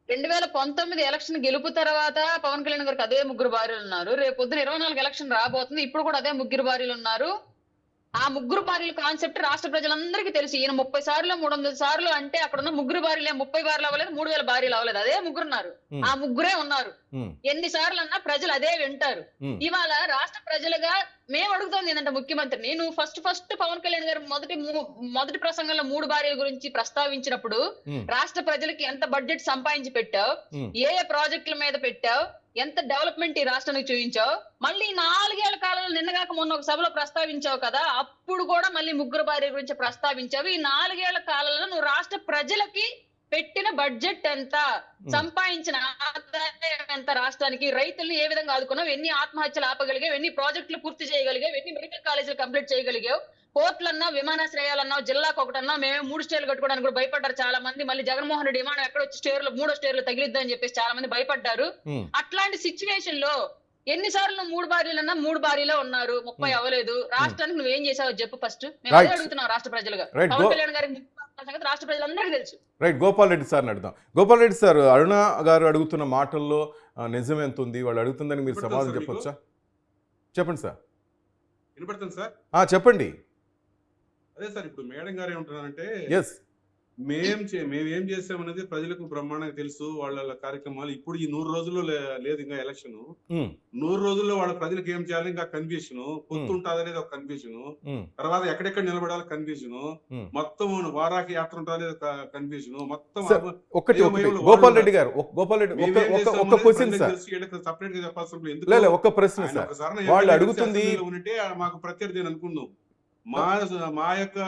2019 ఎలక్షన్ గెలుపు తర్వాత పవన్ కళ్యాణ్ గారికి అదే 3 భార్యలు ఉన్నారు. రేపు పొద్దున 24 ఎలక్షన్ రాబోతుంది, ఇప్పుడు కూడా అదే 3 భార్యలు ఉన్నారు. ఆ 3 భార్యల కాన్సెప్ట్ రాష్ట్ర ప్రజలందరికీ తెలుసు. ఈయన 30 సార్లు 300 సార్లు అంటే అక్కడ ఉన్న 3 భార్యలే 30 భార్యలు అవ్వలేదు, 3000 భార్యలు అవ్వలేదు, అదే 3 ఉన్నారు. ఆ 3 ఉన్నారు. ఎన్ని సార్లు అన్నా ప్రజలు అదే వింటారు. ఇవాళ రాష్ట్ర ప్రజలుగా మేము అడుగుతోంది ఏంటంటే ముఖ్యమంత్రిని, నువ్వు ఫస్ట్ పవన్ కళ్యాణ్ గారు మొదటి ప్రసంగంలో 3 భార్యల గురించి ప్రస్తావించినప్పుడు రాష్ట్ర ప్రజలకి ఎంత బడ్జెట్ సంపాదించి పెట్టావు, ఏ ప్రాజెక్టుల మీద పెట్టావు, ఎంత డెవలప్మెంట్ ఈ రాష్ట్రానికి చూపించావు, మళ్ళీ 4 ఏళ్ల కాలంలో నిన్నగాక మొన్న ఒక సభలో ప్రస్తావించావు కదా, అప్పుడు కూడా మళ్ళీ 3 భార్యల గురించి ప్రస్తావించావు. ఈ 4 ఏళ్ల కాలంలో నువ్వు రాష్ట్ర ప్రజలకి పెట్టిన బడ్జెట్ ఎంత, సంపాదించిన ఆదాయం ఎంత, రాష్ట్రానికి రైతుల్ని ఏ విధంగా ఆదుకున్నావు, ఎన్ని ఆత్మహత్యలు ఆపగలిగావు, ఎన్ని ప్రాజెక్టులు పూర్తి చేయగలిగావు, ఎన్ని మెడికల్ కాలేజీలు కంప్లీట్ చేయగలిగావు, పోర్ట్లన్నా విమానాశ్రయాలన్నావు, జిల్లాకు ఒకటన్నా, మేమే 3 స్టేర్లు కట్టుకోవడానికి కూడా భయపడ్డారు చాలా మంది. మళ్ళీ జగన్మోహన్ రెడ్డి విమానం ఎక్కడ వచ్చి 3వ స్టేర్లు తగిలిద్దని చెప్పేసి చాలా మంది భయపడ్డారు. అట్లాంటి సిచ్యువేషన్ లో ఎన్నిసార్లు 3 భార్యలన్నా 3 భార్యలో ఉన్నారు, 30 అవ్వలేదు. రాష్ట్రానికి నువ్వేం చేసావో చెప్పు ఫస్ట్. మేము అదే అడుగుతున్నాం రాష్ట్ర ప్రజలుగా. పవన్ కళ్యాణ్ గారికి చెప్పాల్సిన సంగతి రాష్ట్ర ప్రజలందరికీ తెలుసు. రైట్, గోపాల్ రెడ్డి సార్ని అడుగుదాం. గోపాల్ రెడ్డి సార్, అరుణ గారు అడుగుతున్న మాటల్లో నిజం ఎంత ఉంది, వాళ్ళు అడుగుతుందని మీరు సమాధానం చెప్పొచ్చా? చెప్పండి సార్. వినపడుతుంది సార్? చెప్పండి. అదే సార్, ఇప్పుడు మేడం గారు ఏమంటున్నారంటే ఎస్, మేమేం చేసామనేది ప్రజలకు బ్రహ్మాండంగా తెలుసు. వాళ్ళ కార్యక్రమాలు ఇప్పుడు ఈ 100 రోజుల్లో లేదు ఇంకా ఎలక్షన్. 100 రోజుల్లో వాళ్ళ ప్రజలకు ఏం చేయాలి ఇంకా కన్ఫ్యూజన్, పొత్తు ఉంటుందనేది ఒక కన్ఫ్యూజన్, తర్వాత ఎక్కడెక్కడ నిలబడాలి కన్ఫ్యూజన్, మొత్తం వారాకి యాత్ర ఉంటుంది కన్ఫ్యూజన్, మొత్తం ఒకటి గోపాల్ రెడ్డి గారు, ఒక క్వశ్చన్ సార్, సపరేట్ గా చెప్పాల్సిన ఎందుకు ఒక ప్రశ్న సార్. వాళ్ళు అడుగుతుంది ఉంటే మాకు ప్రత్యర్థి అనుకుందాం. మా యొక్క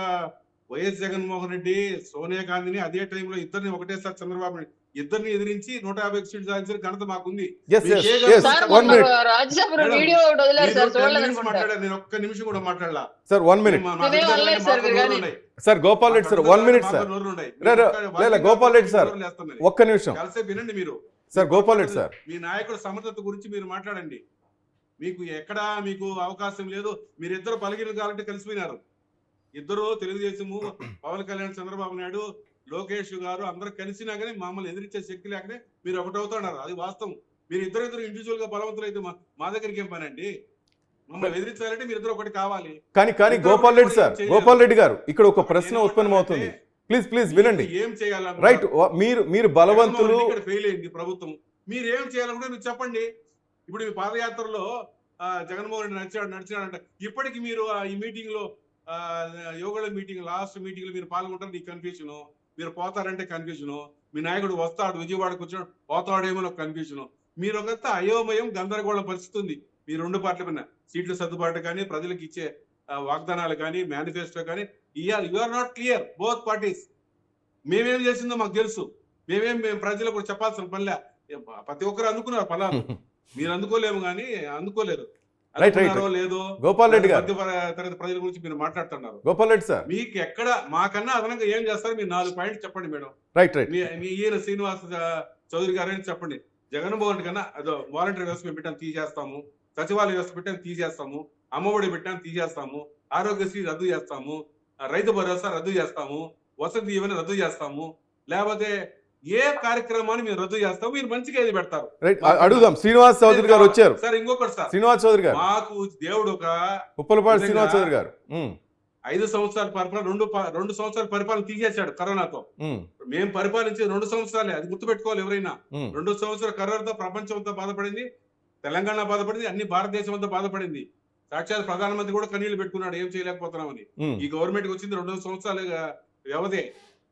వైఎస్ జగన్మోహన్ రెడ్డి సోనియా గాంధీని అదే టైంలో ఇద్దరిని ఒకటేసారి చంద్రబాబు నాయుడు ఇద్దరిని ఎదిరించి 150 సీట్లు సాధించిన ఘనత మాకుంది. నేను ఒక్క నిమిషం కూడా మాట్లాడలా sir. 1 minute sir. Gopal Reddy sir 1 minute sir. Gopal Reddy sir ఒక్క నిమిషం కలిసే వినండి మీరు సార్. గోపాల్ రెడ్డి సార్, మీ నాయకుడు సమర్థత గురించి మీరు మాట్లాడండి. మీకు ఎక్కడా మీకు అవకాశం లేదు. మీరిద్దరు పలికిన కాలంటే కలిసిపోయినారు. ఇద్దరు తెలుగుదేశము, పవన్ కళ్యాణ్, చంద్రబాబు నాయుడు, లోకేష్ గారు అందరూ కలిసినా కానీ మమ్మల్ని ఎదిరించే శక్తి లేకనే మీరు ఒకటవుతున్నారు. అది వాస్తవం. మీరు ఇద్దరు ఇండివిజువల్ గా బలవంతులు అయితే మా దగ్గరికి ఏం పని అండి? మమ్మల్ని ఎదిరించాలంటే మీరు ఇద్దరు ఒకటి కావాలి. కానీ గోపాల్ రెడ్డి సార్, గోపాల్ రెడ్డి గారు, ఇక్కడ ఒక ప్రశ్న ఉత్పన్నమవుతుంది. ప్లీజ్ వినండి. ఏం చేయాలి? రైట్, మీరు బలవంతులు. ఇక్కడ ఫెయిల్ అయింది ప్రభుత్వం. మీరు ఏం చేయాలంటే మీరు చెప్పండి. ఇప్పుడు మీ పాదయాత్రలో జగన్మోహన్ రెడ్డి నడిచాడంట. ఇప్పటికి మీరు ఈ మీటింగ్ లో యోగల మీటింగ్, లాస్ట్ మీటింగ్ లో మీరు పాల్గొంటారు, నీకు కన్ఫ్యూజన్. మీరు పోతారంటే కన్ఫ్యూజన్. మీ నాయకుడు వస్తాడు, విజయవాడకు వచ్చాడు, పోతాడేమో ఒక కన్ఫ్యూజన్. మీరు ఒక అయోమయం, గందరగోళం పరిస్థితి ఉంది మీ రెండు పార్టీల పైన. సీట్ల సర్దుబాటు కానీ, ప్రజలకు ఇచ్చే వాగ్దానాలు కానీ, మేనిఫెస్టో కానీ, you are not clear both parties. మేమేం చేసిందో మాకు తెలుసు. మేము ప్రజలకు చెప్పాల్సిన పనిలే. ప్రతి ఒక్కరు అందుకున్నారు ఫలాలు. మీరు అందుకోలేము కానీ అందుకోలేరు. లేదు గోపాల్ రెడ్డి గారు, తరగతి ప్రజల గురించి మీరు మాట్లాడుతున్నారు. గోపాల్ రెడ్డి సార్, మీకు ఎక్కడ మాకన్నా అదనంగా ఏం చేస్తారు? మీరు 4 పాయింట్లు చెప్పండి మేడం. రైట్. మీ ఈయన శ్రీనివాస్ చౌదరి గారు అని చెప్పండి. జగన్మోహన్ రెడ్డి కన్నా అదో వాలంటీర్ వ్యవస్థ పెట్టాను తీసేస్తాము, సచివాలయ వ్యవస్థ పెట్టాను తీసేస్తాము, అమ్మఒడి పెట్టాను తీసేస్తాము, ఆరోగ్యశ్రీ రద్దు చేస్తాము, రైతు భరోసా రద్దు చేస్తాము, వసతి దీవెన రద్దు చేస్తాము, లేకపోతే ఏ కార్యక్రమాన్ని మీరు రద్దు చేస్తాం, మీరు మంచిగా ఏది పెడతారు? అడుగుదాం. శ్రీనివాస్ చౌదరి గారు వచ్చారు. సార్ ఇంకొకటి సార్, శ్రీనివాస్ చౌదరి గారు, మాకు దేవుడు ఒక ఉప్పలపాటి శ్రీనివాస్ చౌదరి గారు 5 సంవత్సరాల పరిపాలన, 2 సంవత్సరాల పరిపాలన తీసేశాడు కరోనాతో. మేము పరిపాలించే 2 సంవత్సరాలే, అది గుర్తుపెట్టుకోవాలి ఎవరైనా. 2 సంవత్సరాల కరోనాతో ప్రపంచం అంతా బాధపడింది, తెలంగాణ బాధపడింది, అన్ని భారతదేశం అంతా బాధపడింది. సాక్షాత్ ప్రధానమంత్రి కూడా కన్నీళ్లు పెట్టుకున్నాడు, ఏం చేయలేకపోతున్నామని. ఈ గవర్నమెంట్ వచ్చింది 2 సంవత్సరాల వ్యవధే.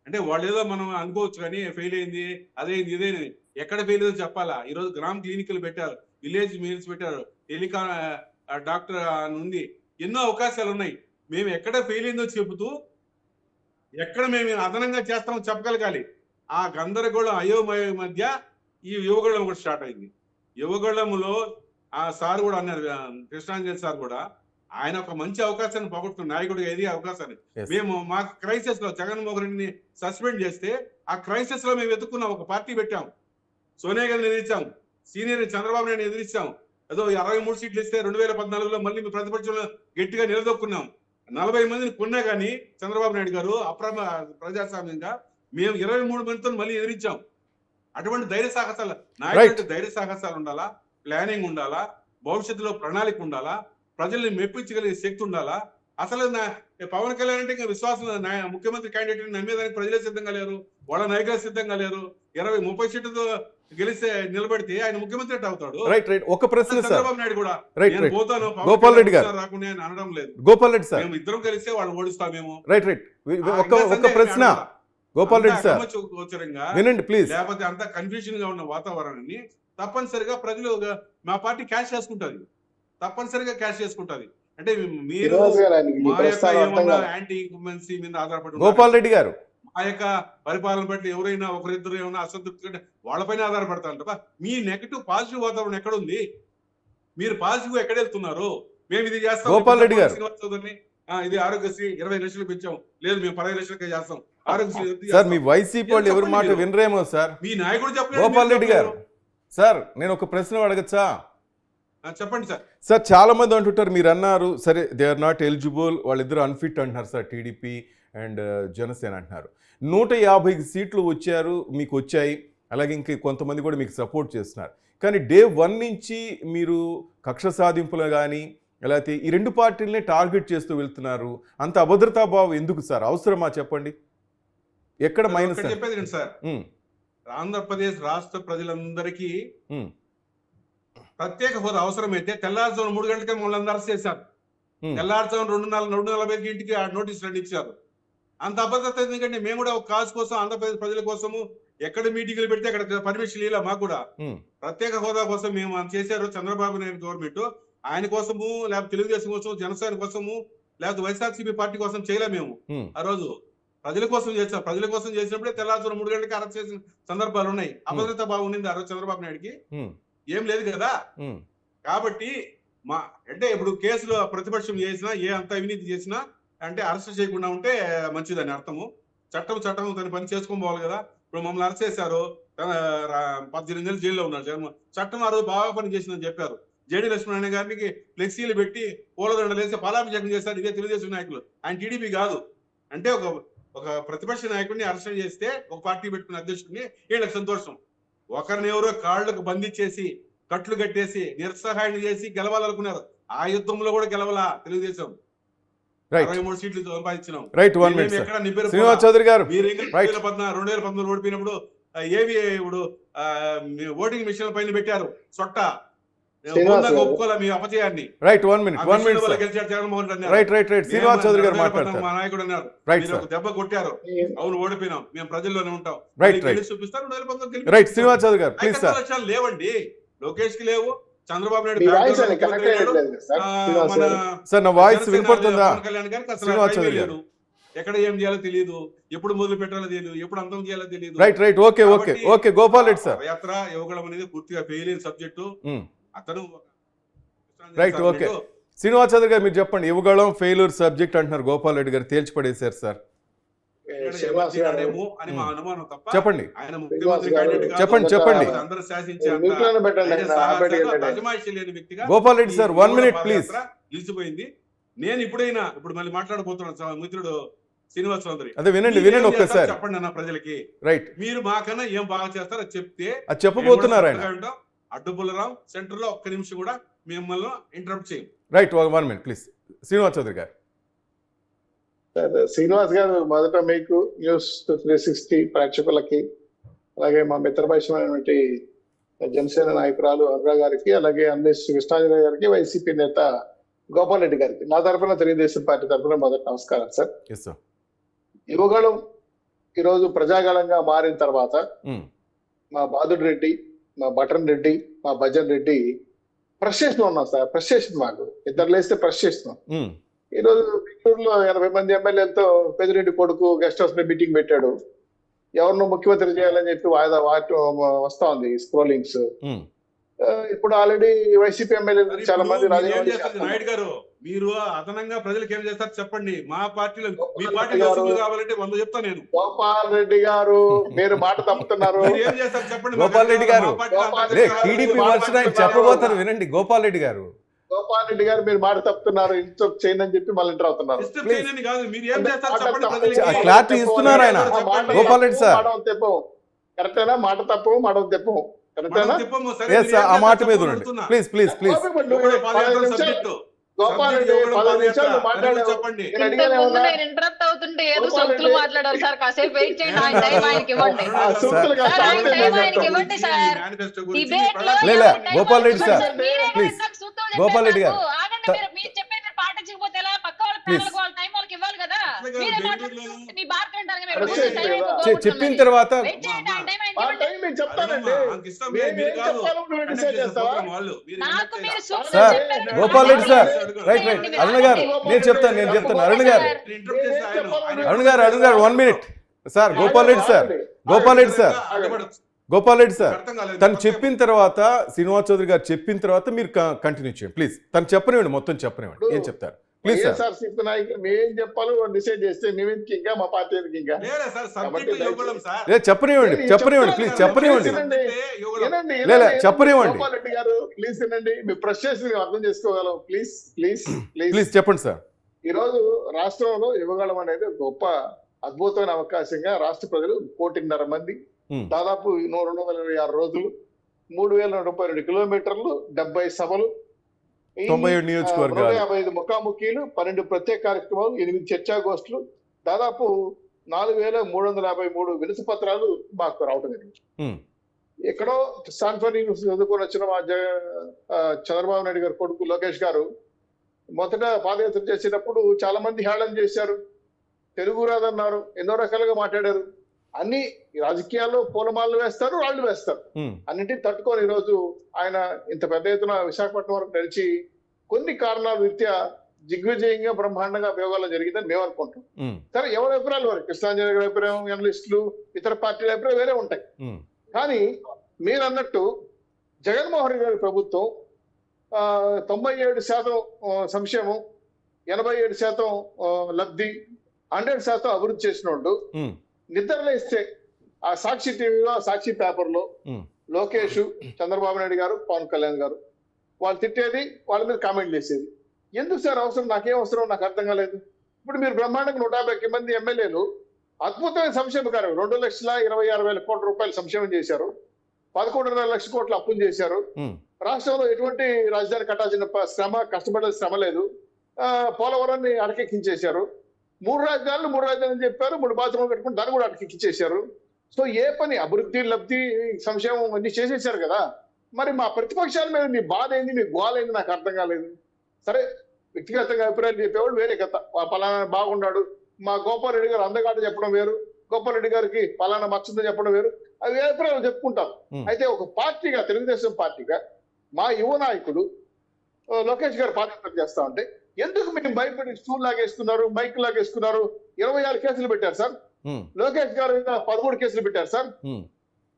అంటే వాళ్ళు ఏదో మనం అనుకోవచ్చు కానీ ఫెయిల్ అయింది, అదేంది ఇదేని. ఎక్కడ ఫెయిల్ అయిందో చెప్పాలా? ఈ రోజు గ్రామ క్లినిక్లు పెట్టారు, విలేజ్ మీల్స్ పెట్టారు, టెలికా డాక్టర్ ఉంది, ఎన్నో అవకాశాలు ఉన్నాయి. మేము ఎక్కడ ఫెయిల్ అయిందో చెబుతూ ఎక్కడ మేము అదనంగా చేస్తామో చెప్పగలగాలి. ఆ గందరగోళం, అయోమయ మధ్య ఈ యువగళం కూడా స్టార్ట్ అయింది. యువగళంలో ఆ సార్ కూడా అన్నారు, కృష్ణాంజన్ సార్ కూడా, ఆయన ఒక మంచి అవకాశాన్ని పోగొట్టుకున్న నాయకుడు ఏది అవకాశాన్ని. మేము మా క్రైసిస్ లో జగన్మోహన్ రెడ్డిని సస్పెండ్ చేస్తే ఆ క్రైసిస్ లో మేము ఎదుర్కొన్నాం, ఒక పార్టీ పెట్టాం, సోనియా గాంధీని ఎదిరించాం, సీనియర్ చంద్రబాబు నాయుడు ఎదిరించాం. ఏదో 23 సీట్లు ఇస్తే 2014లో మళ్ళీ ప్రతిపక్షంలో గట్టిగా నిలదొక్కున్నాం. 40 మందిని కొన్నా కానీ చంద్రబాబు నాయుడు గారు ప్రజాస్వామ్యంగా మేము 23 మందితో మళ్ళీ ఎదిరించాం. అటువంటి ధైర్య సాహసాలు, నాయకుడు ధైర్య సాహసాలు ఉండాలా, ప్లానింగ్ ఉండాలా, భవిష్యత్తులో ప్రణాళిక ఉండాలా, ప్రజల్ని మెప్పించగలిగే శక్తి ఉండాలా. అసలు పవన్ కళ్యాణ్ అంటే ఇంకా విశ్వాసం, ముఖ్యమంత్రి క్యాండిడేట్ నమ్మేదానికి ప్రజలే సిద్ధంగా లేరు, వాళ్ళ నాయకులు సిద్ధంగా లేరు. 20-30 సీట్లతో గెలిస్తే నిలబడితే ఆయన ముఖ్యమంత్రి అవుతాడు. రైట్. ఒక ప్రశ్న సార్. చంద్రబాబు నాయుడు కూడా పోతాను, గోపాల్ రెడ్డి గారు రాకుండా అనడం లేదు. గోపాల్ రెడ్డి సార్, మేము ఇద్దరం కలిస్తే వాళ్ళు ఓడిస్తామేమో. రైట్. ఒక ప్రశ్న గోపాల్ రెడ్డి సార్, వినండి ప్లీజ్. లేకపోతే అంతా కన్ఫ్యూజన్ గా ఉన్న వాతావరణాన్ని తప్పనిసరిగా ప్రజలు మా పార్టీ క్యాష్ చేసుకుంటారు, తప్పనిసరిగా క్యాష్ చేసుకుంటది. అంటే మీరు మా యొక్క ఏమన్నా యాంటీ ఇన్కంబెన్సీ మీద ఆధారపడి గోపాల్ రెడ్డి గారు ఆ యొక్క పరిపాలన బట్టి ఎవరైనా ఒకరిద్దరు ఏమైనా అసంతృప్తి కంటే వాళ్ళపైన ఆధారపడతారు తప్ప మీ నెగటివ్ పాజిటివ్ వాతావరణం ఎక్కడ ఉంది? మీరు పాజిటివ్ ఎక్కడ వెళ్తున్నారు? మేము ఇది చేస్తాం, గోపాల్ రెడ్డి గారు ఇది ఆరోగ్యశ్రీ 20 లక్షలు పెంచాం, లేదు మేము 15 లక్షలకే చేస్తాం ఆరోగ్యశ్రీ. సార్ మీ వైసీపీ వాళ్ళు ఎవరి మాట వినరేమో సార్. మీ నాయకుడు చెప్పలేదు. గోపాల్ రెడ్డి గారు సార్, నేను ఒక ప్రశ్న అడగచ్చా? చెప్పండి సార్. సార్ చాలా మంది అంటుంటారు, మీరు అన్నారు సరే దే ఆర్ నాట్ ఎలిజిబుల్, వాళ్ళిద్దరు అన్ఫిట్ అంటున్నారు సార్, టీడీపీ అండ్ జనసేన అంటున్నారు. 150 సీట్లు వచ్చారు, మీకు వచ్చాయి, అలాగే ఇంక కొంతమంది కూడా మీకు సపోర్ట్ చేస్తున్నారు. కానీ డే 1 నుంచి మీరు కక్ష సాధింపులు కానీ లేకపోతే ఈ 2 పార్టీలనే టార్గెట్ చేస్తూ వెళ్తున్నారు. అంత అభద్రతాభావం ఎందుకు సార్? అవసరమా చెప్పండి? ఎక్కడ మైనస్? చెప్పేది ఏంటి సార్, ఆంధ్రప్రదేశ్ రాష్ట్ర ప్రజలందరికీ ప్రత్యేక హోదా అవసరమైతే తెల్లారుజామున 3 గంటలకే మమ్మల్ని అరెస్ట్ చేశారు. తెల్లారుజామున 2:40 ఇంటికి నోటీసులు రెండు ఇచ్చారు. అంత అభద్రత ఎందుకంటే మేము కూడా ఒక కాజ్ కోసం ఆంధ్రప్రదేశ్ ప్రజల కోసము ఎక్కడ మీటింగ్లు పెడితే అక్కడ పర్మిషన్ ఇలా మాకు కూడా ప్రత్యేక హోదా కోసం మేము చేశారు చంద్రబాబు నాయుడు గవర్నమెంట్. ఆయన కోసము లేకపోతే తెలుగుదేశం కోసం, జనసేన కోసము, లేకపోతే వైఎస్ఆర్సీపీ పార్టీ కోసం చేయలే మేము. ఆ రోజు ప్రజల కోసం చేసాం. ప్రజల కోసం చేసినప్పుడే తెల్లారుజామున 3 గంటలకి అరెస్ట్ చేసిన సందర్భాలు ఉన్నాయి. అభద్రత బాగుంది ఆ రోజు చంద్రబాబు నాయుడుకి, ఏం లేదు కదా. కాబట్టి అంటే ఇప్పుడు కేసులో ప్రతిపక్షం చేసినా అంత అవినీతి చేసినా అంటే అరెస్ట్ చేయకుండా ఉంటే మంచిదని అర్థము. చట్టం తన పని చేసుకొని పోవాలి కదా. ఇప్పుడు మమ్మల్ని అరెస్ట్ చేశారు, 18 నెలలు జైల్లో ఉన్నారు జగన్మోహన్. చట్టం ఆ రోజు బాగా పని చేసిందని చెప్పారు. జేడీ లక్ష్మణ గారికి ఫ్లెక్సీలు పెట్టి పూలదండలు వేసి పాలాభిషేకం చేశారు ఇదే తెలుగుదేశం నాయకులు. ఆయన టీడీపీ కాదు. అంటే ఒక ప్రతిపక్ష నాయకుడిని అరెస్ట్ చేస్తే ఒక పార్టీ పెట్టుకున్న అధ్యక్షుడిని వీళ్ళకి సంతోషం. ఒకరిని ఎవరో కాళ్లకు బంధించేసి కట్లు కట్టేసి నిరుత్సాహాన్ని చేసి గెలవాలనుకున్నారు. ఆ యుద్ధంలో కూడా గెలవాలా తెలుగుదేశం. 23 సీట్లు సంపాదించినాం. శ్రీనివాస్ చౌదరి గారు, 2014 ఓడిపోయినప్పుడు ఏవి ఇప్పుడు ఓటింగ్ మిషన్ పైన పెట్టారు చొట్ట ఒప్పుకోలే మీ అపజయాన్ని. రైట్, 1 మినిట్ గెలిచాడు జగన్మోహన్ రెడ్డి. రైట్ శ్రీనివాస్ చౌదరి గారు మాట్లాడతారు. మా నాయకుడు అన్నారు ఒక దెబ్బ కొట్టారు, అవును ఓడిపోయినాం, మేము ప్రజల్లోనే ఉంటాం, చూపిస్తారు. 2019 రైట్ శ్రీనివాస్ చౌదరి గారు ప్లీజ్ సార్. లక్షణాలు లేవండి, లోకేష్ కి లేవు, చంద్రబాబు నాయుడు సార్ నా వాయిస్ వినపడుతుందా? కళ్యాణ్ గారికి అసలు లేదు. ఎక్కడ ఏం చేయాలో తెలియదు, ఎప్పుడు మొదలు పెట్టాలో తెలియదు, ఎప్పుడు అంతం చేయాలో తెలియదు. Right okay Gopal Reddy sir. యాత్ర యువగళం అనేది పూర్తిగా ఫెయిల్ అయిన సబ్జెక్టు. అతను రైట్ ఓకే శ్రీనివాస్ చౌదరి గారు మీరు చెప్పండి. యువగళం ఫెయిల్యూర్ సబ్జెక్ట్ అంటున్నారు గోపాల్ రెడ్డి గారు, తేల్చిపడేశారు సార్. అని మా అనుమానం తప్ప చెప్పండి. ఆయన ముఖ్యమంత్రి చెప్పండి. అందరూ శాసించే అజమాయిషీ లేని వ్యక్తిగా Gopal Reddy sir 1 minute please. నిలిచిపోయింది. నేను ఇప్పుడు మళ్ళీ మాట్లాడబోతున్నాను మిత్రుడు శ్రీనివాస్ చౌదరి. అదే వినండి ఒక్కసారి చెప్పండి అన్న ప్రజలకి. రైట్, మీరు మాకన్నా ఏం బాగా చేస్తారో చెప్తే అది చెప్పబోతున్నారు ఆయన. అడ్డుపుల్లరాం సెంటర్ లో ఒక్క నిమిషం కూడా మిమ్మల్ని ఇంటరప్ట్ చేయం. Right 1 minute please Srinivas Chowdary గారు. శ్రీనివాస్ గారు, మొదట మీకు న్యూస్ 360 ప్రేక్షకులకి, అలాగే మా మిత్రపక్షమైనటువంటి జనసేన నాయకురాలు అనురా గారికి, అలాగే కృష్ణాంజలి గారికి, వైసీపీ నేత గోపాల్ రెడ్డి గారికి నా తరఫున, తెలుగుదేశం పార్టీ తరఫున మొదటి నమస్కారం సార్. యువగళం ఈరోజు ప్రజాగళంగా మారిన తర్వాత మా బాదుడు రెడ్డి, మా బటన్ రెడ్డి, మా భజన్ రెడ్డి ఫ్రస్ట్రేషన్ ఉన్నాం సార్. ఫ్రస్ట్రేషన్ మాకు ఇద్దరు లేస్తే ఫ్రస్ట్రేషన్. ఈ రోజు బెంగళూరులో 80 మంది ఎమ్మెల్యేలతో పెద్దిరెడ్డి కొడుకు గెస్ట్ హౌస్ లో మీటింగ్ పెట్టాడు. ఎవరినో ముఖ్యమంత్రి చేయాలని చెప్పి వాటి వస్తా ఉంది స్క్రోలింగ్స్. ఇప్పుడు ఆల్రెడీ వైసీపీ ఎమ్మెల్యేలు చాలా మంది నాయుడు గారు, మీరు అదనంగా ప్రజలకు ఏం చేస్తారు చెప్పండి. మా పార్టీలో మీ పార్టీలో కావాలంటే 100 చెప్తా నేను. గోపాల్ రెడ్డి గారు మీరు మాట తప్పుతున్నారు. ఏం చేస్తారు చెప్పండి. గోపాల్ రెడ్డి గారు టీడీపీ చెప్పబోతారు వినండి. గోపాల్ రెడ్డి గారు మీరు మాట తప్పుతున్నారు, ఇన్స్టాప్ చేయండి అని చెప్పి మళ్ళీ ఎంటర్ అవుతున్నారు. క్లారిటీ ఇస్తున్నారు ఆయన. గోపాల్ రెడ్డి సార్ కరెక్టేనా? మాట తప్పు మాట తెప్పము కరెక్టేనా? ఆ మాట మీద ఉండండి ప్లీజ్. గోపాల్ రెడ్డి 10 నిమిషాలు మాట్లాడారు. చెప్పండి. ఇంటరప్ట్ అవుతుంటే ఏదో సూక్తులు మాట్లాడారు సార్. కాసేపు వెయిట్ చేయండి. ఆయన టైం ఆయనకి ఇవ్వండి. Gopal Reddy sir please. గోపాల్ రెడ్డి గారు పాటించకపోతే ఎలా? పక్క వాళ్ళ పిల్లలకు వాళ్ళ టైం వాళ్ళకి ఇవ్వాలి కదా. మీ భారత చెప్పిన తర్వాత గోపాల్ రెడ్డి సార్ రైట్ అరుణ్ గారు నేను చెప్తాను అరుణ్ గారు 1 minute sir. Gopal Reddy sir తను చెప్పిన తర్వాత, శ్రీనివాస్ చౌదరి గారు చెప్పిన తర్వాత మీరు కంటిన్యూ చేయండి ప్లీజ్. తను చెప్పనివ్వండి, మొత్తం చెప్పనివ్వండి. ఏం చెప్తారు ప్లీజ్ సార్. మేం చెప్పాలో డిసైడ్ చేస్తే మేమేంటి ఇంకా మా పార్టీ ఇంకా చెప్పనివ్వండి ప్లీజ్ చెప్పనివ్వండి. గోపాల్ రెడ్డి గారు ప్లీజ్ వినండి. మీ ఫ్రస్ట్రేషన్ అర్థం చేసుకోగలం. ప్లీజ్ చెప్పండి సార్. ఈ రోజు రాష్ట్రంలో యువగళం అనేది గొప్ప అద్భుతమైన అవకాశంగా రాష్ట్ర ప్రజలు 1.5 కోటి మంది దాదాపు 226 రోజులు 3032 కిలోమీటర్లు 70 సభలు 97 నియోజకవర్గాలు 155 ముఖాముఖీలు 12 ప్రత్యేక కార్యక్రమాలు 8 చర్చాగోష్ఠులు దాదాపు 4353 వినతి పత్రాలు మాకు రావడం జరిగింది. ఎక్కడో స్టాన్ఫర్డ్ యూనివర్సిటీ చదువుకొని వచ్చిన మా చంద్రబాబు నాయుడు గారు కొడుకు లోకేష్ గారు మొదట పాదయాత్ర చేసేటప్పుడు చాలా మంది హేళన చేశారు, తెలుగు రాదన్నారు, ఎన్నో రకాలుగా మాట్లాడారు. అన్ని రాజకీయాల్లో పూలమాలలు వేస్తారు, రాళ్లు వేస్తారు. అన్నింటినీ తట్టుకొని ఈరోజు ఆయన ఇంత పెద్ద ఎత్తున విశాఖపట్నం వరకు నడిచి కొన్ని కారణాల రీత్యా దిగ్విజయంగా బ్రహ్మాండంగా ప్రయోగాలు జరిగిందని మేము అనుకుంటాం. సరే, ఎవరి అభిప్రాయాలు వారు, కృష్ణాంజలి గారి అభిప్రాయం, జర్నలిస్టులు, ఇతర పార్టీల అభిప్రాయం వేరే ఉంటాయి. కానీ మీరు అన్నట్టు జగన్మోహన్ రెడ్డి గారి ప్రభుత్వం 97% సంక్షేమం, 87% లబ్ధి, 100% అభివృద్ధి చేసిన వాళ్ళు నిద్రలేస్తే ఆ సాక్షి టీవీలో, సాక్షి పేపర్లో లోకేష్, చంద్రబాబు నాయుడు గారు, పవన్ కళ్యాణ్ గారు వాళ్ళు తిట్టేది, వాళ్ళ మీద కామెంట్లు వేసేది. ఎందుకు సార్ అవసరం? నాకేం అవసరం, నాకు అర్థం కాలేదు. ఇప్పుడు మీరు బ్రహ్మాండంగా 150 మంది ఎమ్మెల్యేలు అద్భుతమైన సంక్షేమ కార్యం 2,26,000 కోట్ల రూపాయలు సంక్షేమం చేశారు, 11.5 లక్షల కోట్ల అప్పులు చేశారు. రాష్ట్రంలో ఎటువంటి రాజధాని కట్టాల్సిన కష్టపడే శ్రమ లేదు. పోలవరాన్ని అటకెక్కించేశారు. 3 రాజధానులు చెప్పారు, 3 బాత్రూమ్లు కట్టుకుని దాన్ని కూడా అటకెక్కించేశారు. సో ఏ పని, అభివృద్ధి, లబ్ధి, సంక్షేమం అన్ని చేసేసారు కదా. మరి మా ప్రతిపక్షాల మీద మీ బాధ ఏంది, మీ గోల ఏంది, నాకు అర్థం కాలేదు. సరే, వ్యక్తిగతంగా అభిప్రాయాలు చెప్పేవాడు వేరే కథ, పలానా బాగున్నాడు. మా గోపాల్ రెడ్డి గారు అందగాట చెప్పడం వేరు, గోపాల్ రెడ్డి గారికి పలానా మచ్చుందని చెప్పడం వేరు, అవి అభిప్రాయాలు చెప్పుకుంటారు. అయితే ఒక పార్టీగా, తెలుగుదేశం పార్టీగా మా యువ నాయకుడు లోకేష్ గారు పాదయాత్ర చేస్తా ఉంటే ఎందుకు మేము భయపడి స్టూల్ లాగేస్తున్నారు, మైక్ లాగేస్తున్నారు? 26 కేసులు పెట్టారు సార్. లోకేష్ గారు 13 కేసులు పెట్టారు సార్.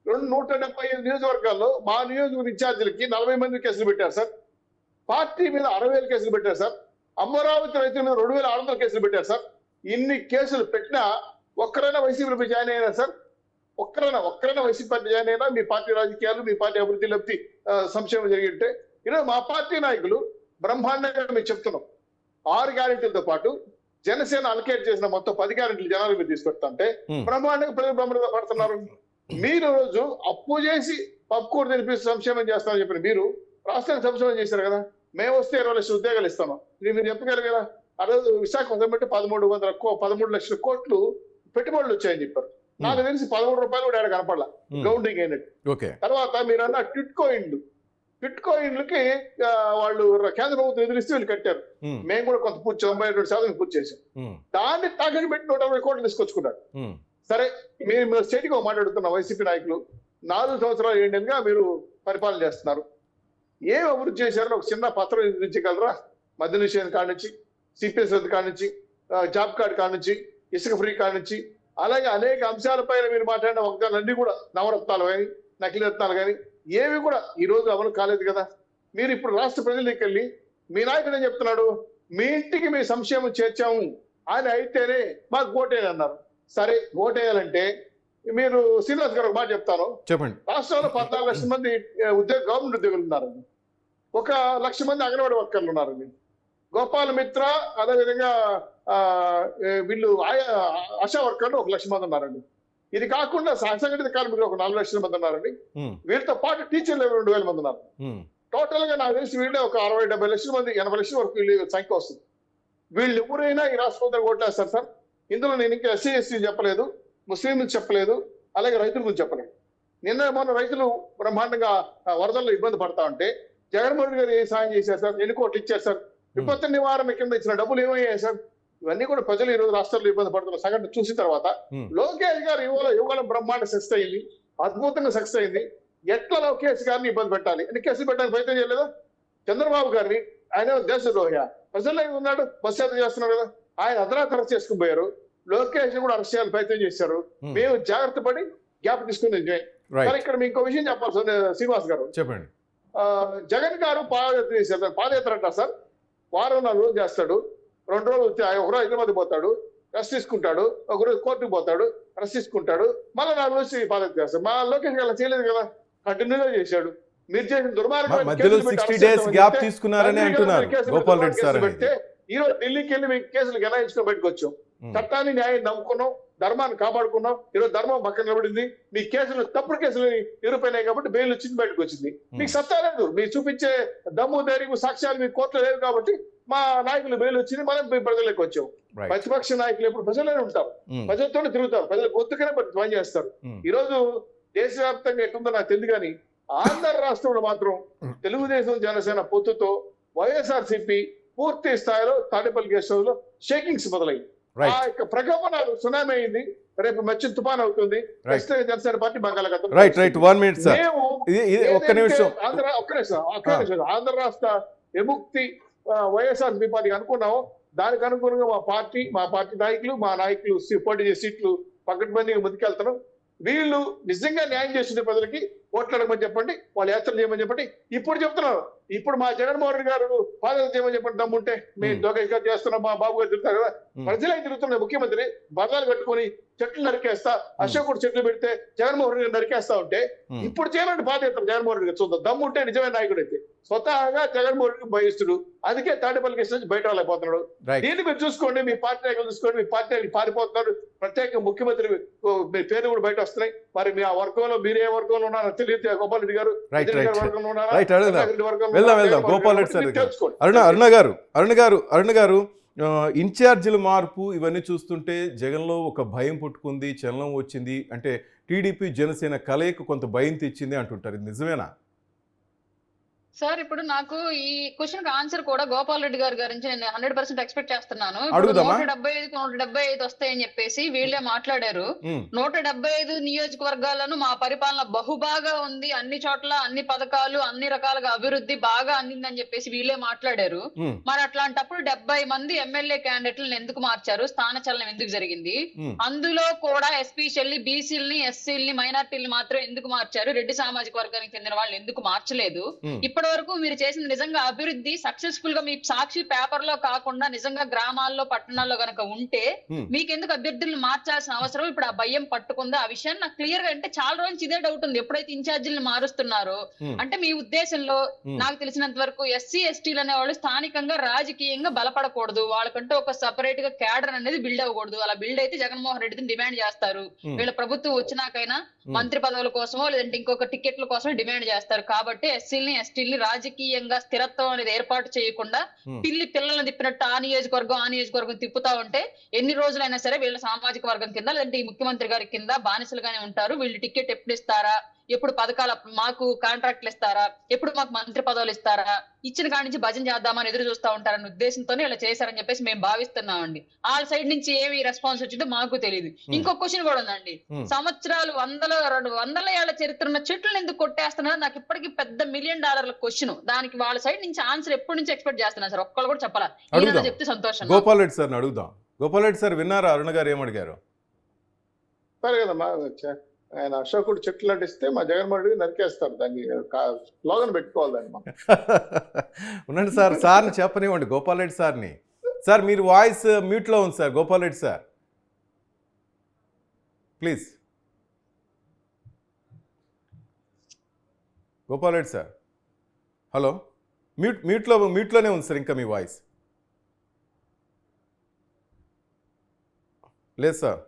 175 నియోజకవర్గాల్లో మా నియోజకవర్గ ఇన్ఛార్జీలకి 40 మంది కేసులు పెట్టారు సార్. పార్టీ మీద 60,000 కేసులు పెట్టారు సార్. అమరావతి రైతుల మీద 2,600 కేసులు పెట్టారు సార్. ఇన్ని కేసులు పెట్టినా ఒక్కరైనా వైసీపీలో జాయిన్ అయినా సార్? ఒక్కరైనా వైసీపీ జాయిన్ అయినా మీ పార్టీ రాజకీయాలు, మీ పార్టీ అభివృద్ధి, లబ్ధి, సంక్షేమం జరిగింటే? ఈరోజు మా పార్టీ నాయకులు బ్రహ్మాండంగా మీకు చెప్తున్నాం, 6 గ్యారెంటీలతో పాటు జనసేన అలకేట్ చేసిన మొత్తం 10 గ్యారెంటీలు జనాల మీద తీసుకొస్తుంటే బ్రహ్మాండంగా ప్రజలు బ్రహ్మాండంగా పడుతున్నారు. మీరు రోజు అప్పు చేసి పప్పుకూర తెలిపి సంక్షేమం చేస్తామని చెప్పిన మీరు రాష్ట్రానికి సంక్షేమం చేశారు కదా. మేము వస్తే 20 లక్షల ఉద్యోగాలు ఇస్తాము, మీరు చెప్పగలిగారా? ఆ రోజు విశాఖపట్నం బట్టి 13 లక్షల కోట్లు పెట్టుబడులు వచ్చాయని చెప్పారు. నాకు తెలిసి 13 రూపాయలు కూడా కనపడలా గ్రౌండింగ్ అయినట్టు. తర్వాత మీరు అన్న టిట్కో ఇండ్లకి వాళ్ళు కేంద్ర ప్రభుత్వం ఎదురిస్తే వీళ్ళు కట్టారు. మేము కూడా కొంత 92% పూర్తి చేశాం. దాన్ని తాకట్టు పెట్టి 120 కోట్లు తీసుకొచ్చుకున్నారు. సరే, మీరు స్టేట్గా మాట్లాడుతున్న వైసీపీ నాయకులు 4 సంవత్సరాలు 7 నెలలుగా మీరు పరిపాలన చేస్తున్నారు. ఏం అభివృద్ధి చేశారని ఒక చిన్న పత్రం ఇచ్చేయగలరా? మద్య నిషేధం కాడ నుంచి, సిపిఎస్ రద్దు కాడ నుంచి, జాబ్ కార్డు కాడ నుంచి, ఇసుక ఫ్రీ కాడ నుంచి, అలాగే అనేక అంశాలపైన మీరు మాట్లాడిన వాగ్దానాలన్నీ కూడా నవరత్నాలు కానీ, నకిలీ రత్నాలు కానీ ఏవి కూడా ఈ రోజు అమలు కాలేదు కదా. మీరు ఇప్పుడు రాష్ట్ర ప్రజలకి వెళ్ళి మీ నాయకుడు ఏం చెప్తున్నాడు? మీ ఇంటికి మీ సంక్షేమం చేర్చాము అని అయితేనే మాకు ఓటేయాలి అన్నారు. సరే, ఓటేయాలంటే మీరు శ్రీనివాస్ గారు ఒక మాట చెప్తాను. చెప్పండి. రాష్ట్రంలో 14 లక్షల మంది గవర్నమెంట్ ఉద్యోగులు ఉన్నారండి. 1 లక్ష మంది అంగన్వాడీ వర్కర్లు ఉన్నారండి. గోపాల మిత్ర, అదేవిధంగా వీళ్ళు ఆశా వర్కర్లు 1 లక్ష మంది ఉన్నారండి. ఇది కాకుండా అసంఘటిత కార్మికులు 4 లక్షల మంది ఉన్నారండి. వీళ్ళతో పాటు టీచర్లు 2,000 మంది ఉన్నారు. టోటల్ గా నాకు తెలిసి వీళ్ళే ఒక 60-70 లక్షల మంది, 80 లక్షల వరకు వీళ్ళ సంఖ్య వస్తుంది. వీళ్ళు ఎవరైనా ఈ రాష్ట్రంలో ఓట్లేస్తారు సార్. ఇందులో నేను ఇంకా ఎస్సీ ఎస్టీ చెప్పలేదు, ముస్లింలకు చెప్పలేదు, అలాగే రైతుల గురించి చెప్పలేదు. మొన్న రైతులు బ్రహ్మాండంగా వరదల్లో ఇబ్బంది పడతా ఉంటే జగన్మోహన్ రెడ్డి గారు ఏ సాయం చేశారు సార్? ఎన్ని కోట్లు ఇచ్చారు సార్? విపత్తు నివారణ కింద ఇచ్చిన డబ్బులు ఏమయ్యాయి సార్? ఇవన్నీ కూడా ప్రజలు ఈ రోజు రాష్ట్రాల్లో ఇబ్బంది పడుతున్న సంఘటన చూసిన తర్వాత లోకేష్ గారు యువగలం బ్రహ్మాండ సక్సెస్ అయింది, అద్భుతంగా సక్సెస్ అయింది. ఎట్లా లోకేష్ గారిని ఇబ్బంది పెట్టాలి అని కేసులు పెట్టడానికి ప్రయత్నం చేయలేదా? చంద్రబాబు గారిని, ఆయన దేశద్రోహ, ప్రజల్లో ఉన్నాడు, బస్ యాత్ర చేస్తున్నారు కదా, ఆయన అర్ధరాత్రి అరెస్ట్ చేసుకుని పోయారు. లోకేష్ కూడా అరెస్ట్ చేయాలని ప్రయత్నం చేశారు. మేము జాగ్రత్త పడి గ్యాప్ తీసుకుని మరి ఇక్కడ మీకు ఇంకో విషయం చెప్పాలి శ్రీనివాస్ గారు. చెప్పండి. జగన్ గారు పాదయాత్ర చేశారు. పాదయాత్ర అంటారు సార్, 4 రోజులు చేస్తాడు, 2 రోజులు ఒకరోజు హైదరాబాద్ పోతాడు, రెస్ట్ తీసుకుంటాడు, ఒకరోజు కోర్టుకు పోతాడు, రెస్ట్ తీసుకుంటాడు, మళ్ళీ 4 రోజులు పాదయాత్ర చేస్తాడు. మా లోకేష్ అలా చేయలేదు కదా, కంటిన్యూగా చేశాడు. మీరు చేసిన దుర్మార్గం మధ్యలో 60 days గ్యాప్ తీసుకున్నారని అంటున్నారు గోపాల్ రెడ్డి సార్. ఈ రోజు ఢిల్లీకి వెళ్ళి మేము కేసులు గెలాయించుకొని బయటకు వచ్చాం. చట్టాన్ని న్యాయం నమ్ముకున్నాం, ధర్మాన్ని కాపాడుకున్నాం. ఈరోజు ధర్మం పక్కన నిలబడింది. మీ కేసులు తప్పుడు కేసులు నిరూపణాయి కాబట్టి బెయిల్ వచ్చింది, బయటకు వచ్చింది. మీకు సత్తా లేదు, మీరు చూపించే దమ్ము ధైర్యం సాక్ష్యాలు మీ కోర్టులో లేవు కాబట్టి మా నాయకులు బెయిల్ వచ్చింది, మనం ప్రజలకు వచ్చాం. ప్రతిపక్ష నాయకులు ఎప్పుడు ప్రజల్లోనే ఉంటారు, ప్రజలతోనే తిరుగుతారు, ప్రజల గొంతుకనే పని చేస్తారు. ఈ రోజు దేశవ్యాప్తంగా ఎట్లుందో నాకు తెలియదు కానీ ఆంధ్ర రాష్ట్రంలో మాత్రం తెలుగుదేశం జనసేన పొత్తుతో వైఎస్ఆర్సీపీ పూర్తి స్థాయిలో తాడేపల్లి గెస్ట్ హౌస్ లో షేకింగ్స్ మొదలైంది. ఆ యొక్క ప్రకంపనలు సునామీ అయింది. రేపు మధ్య తుఫాన్ అవుతుంది. జనసేన పార్టీ బంగాళాఖాతం. ఆంధ్ర రాష్ట్ర విముక్తి వైఎస్ఆర్సీపీ పార్టీకి అనుకున్నాము. దానికి అనుగుణంగా మా పార్టీ నాయకులు పోటీ చేసే సీట్లు పకడ్బందీగా ముందుకెళ్తారు. వీళ్ళు నిజంగా న్యాయం చేసిన ప్రజలకి ఓట్లాడమని చెప్పండి, వాళ్ళు యాత్రలు చేయమని చెప్పండి. ఇప్పుడు చెప్తున్నారు, ఇప్పుడు మా జగన్మోహన్ రెడ్డి గారు పాదయాత్ర చేయమని చెప్పండి. దమ్ముంటే మేము దోగ చేస్తున్నాం, మా బాబు గారు తిరుగుతారు కదా, ప్రజలే తిరుగుతున్నారు. ముఖ్యమంత్రి బదలాలు కట్టుకొని చెట్లు నరికేస్తా, అశోకుడు చెట్లు పెడితే జగన్మోహన్ రెడ్డి నరికేస్తా ఉంటే ఇప్పుడు చేయాలంటే పాదయాత్ర జగన్మోహన్ రెడ్డి చూద్దాం. దమ్ముంటే నిజమైన నాయకుడు అయితే స్వతహాగా జగన్మోహన్ రెడ్డి భయిస్తుడు. అందుకే తాడేపల్లి కేసు నుంచి బయట రాలేకపోతున్నాడు. దీన్ని మీరు చూసుకోండి, మీ పార్టీ నాయకులు చూసుకోండి. మీ పార్టీ నాయకులు పారిపోతున్నారు. ప్రత్యేక ముఖ్యమంత్రి మీ పేరు కూడా బయట వస్తున్నాయి. మరి మీ ఆ వర్గంలో మీరు ఏ వర్గంలో ఉన్నారో తెలియదు. గోపాల్ రెడ్డి గారు వర్గంలో ఉన్నారా? అరుణ గారు ఇన్ఛార్జీల మార్పు ఇవన్నీ చూస్తుంటే జగన్లో ఒక భయం పుట్టుకుంది, చలనం వచ్చింది. అంటే టీడీపీ జనసేన కలయిక కొంత భయం తెచ్చింది అంటుంటారు, ఇది నిజమేనా? సార్ ఇప్పుడు నాకు ఈ క్వశ్చన్ ఆన్సర్ కూడా గోపాల్ రెడ్డి గారి గురించి నేను 100% ఎక్స్పెక్ట్ చేస్తున్నాను. 175 వస్తాయని చెప్పేసి వీళ్ళే మాట్లాడారు. 175 నియోజకవర్గాలను మా పరిపాలన బహుబాగా ఉంది, అన్ని చోట్ల అన్ని పథకాలు అన్ని రకాలుగా అభివృద్ధి బాగా అందిందని చెప్పేసి వీళ్ళే మాట్లాడారు. మరి అట్లాంటప్పుడు 70 మంది ఎమ్మెల్యే క్యాండిడేట్లను ఎందుకు మార్చారు? స్థానచలనం ఎందుకు జరిగింది? అందులో కూడా ఎస్పెషల్లీ బీసీలని, ఎస్సీలని, మైనార్టీలని మాత్రం ఎందుకు మార్చారు? రెడ్డి సామాజిక వర్గానికి చెందిన వాళ్ళు ఎందుకు మార్చలేదు? ఇప్పటి వరకు మీరు చేసిన నిజంగా అభివృద్ధి సక్సెస్ఫుల్ గా మీ సాక్షి పేపర్ లో కాకుండా నిజంగా గ్రామాల్లో పట్టణాల్లో గనక ఉంటే మీకెందుకు అభ్యర్థులను మార్చాల్సిన అవసరం ఇప్పుడు ఆ భయం పట్టుకుందా? ఆ విషయాన్ని నాకు క్లియర్ గా అంటే చాలా రోజులు ఇదే డౌట్ ఉంది. ఎప్పుడైతే ఇన్ఛార్జీలను మారుస్తున్నారో అంటే మీ ఉద్దేశంలో నాకు తెలిసినంత వరకు ఎస్సీ ఎస్టీలు అనే వాళ్ళు స్థానికంగా రాజకీయంగా బలపడకూడదు, వాళ్ళకంటే ఒక సెపరేట్ గా క్యాడర్ అనేది బిల్డ్ అవ్వకూడదు. అలా బిల్డ్ అయితే జగన్మోహన్ రెడ్డిని డిమాండ్ చేస్తారు. వీళ్ళ ప్రభుత్వం వచ్చినాకైనా మంత్రి పదవుల కోసమో లేదంటే ఇంకొక టికెట్ల కోసమో డిమాండ్ చేస్తారు. కాబట్టి ఎస్సీలని ఎస్టీలని రాజకీయంగా స్థిరత్వం అనేది ఏర్పాటు చేయకుండా పిల్లల్ని తిప్పినట్టు ఆ నియోజకవర్గం తిప్పుతా ఉంటే ఎన్ని రోజులైనా సరే వీళ్ళ సామాజిక వర్గం కింద లేదంటే ఈ ముఖ్యమంత్రి గారి కింద బానిసలుగానే ఉంటారు. వీళ్ళు టికెట్ ఎప్పుడు ఇస్తారా, ఎప్పుడు పథకాలు మాకు కాంట్రాక్ట్లు ఇస్తారా, ఎప్పుడు మాకు మంత్రి పదవులు ఇస్తారా, ఇచ్చిన కాడి నుంచి భజన చేద్దామని ఎదురు చూస్తా ఉంటారన్న ఉద్దేశంతోనే ఇలా చేశారని చెప్పేసి మేము భావిస్తున్నామండి. వాళ్ళ సైడ్ నుంచి ఏమి రెస్పాన్స్ వచ్చిందో మాకు తెలియదు. ఇంకొక క్వశ్చన్ కూడా ఉందండి, సంవత్సరాలు 100 ఏళ్ల చరిత్ర ఉన్న చెట్లను ఎందుకు కొట్టేస్తున్నారు? నాకు ఇప్పటికీ పెద్ద $1 మిలియన్ క్వశ్చన్. దానికి వాళ్ళ సైడ్ నుంచి ఆన్సర్ ఎప్పటి నుంచి ఎక్స్పెక్ట్ చేస్తున్నారు సార్? ఒక్కళ్ళు కూడా చెప్పాలా? చెప్తే సంతోషం. గోపాల్ రెడ్డి సార్ అడుగుదాం. గోపాల్ రెడ్డి సార్ విన్నారా అరుణ గారు ఏమడిగారు? సరే కదమ్మా, ఆయన అశోకుడు చెట్లు నటిస్తే మా జగన్మోహన్ రెడ్డి నరికేస్తారు. దాన్ని స్లోగన్ పెట్టుకోవాలి దాన్ని. ఉండండి సార్, సార్ని చెప్పనివ్వండి గోపాల్ రెడ్డి సార్ని. సార్ మీరు వాయిస్ మ్యూట్లో ఉంది sir. Gopal Reddy sir please. Gopal Reddy sir hello, మ్యూట్లోనే ఉంది సార్ ఇంకా మీ వాయిస్ లేదు sir.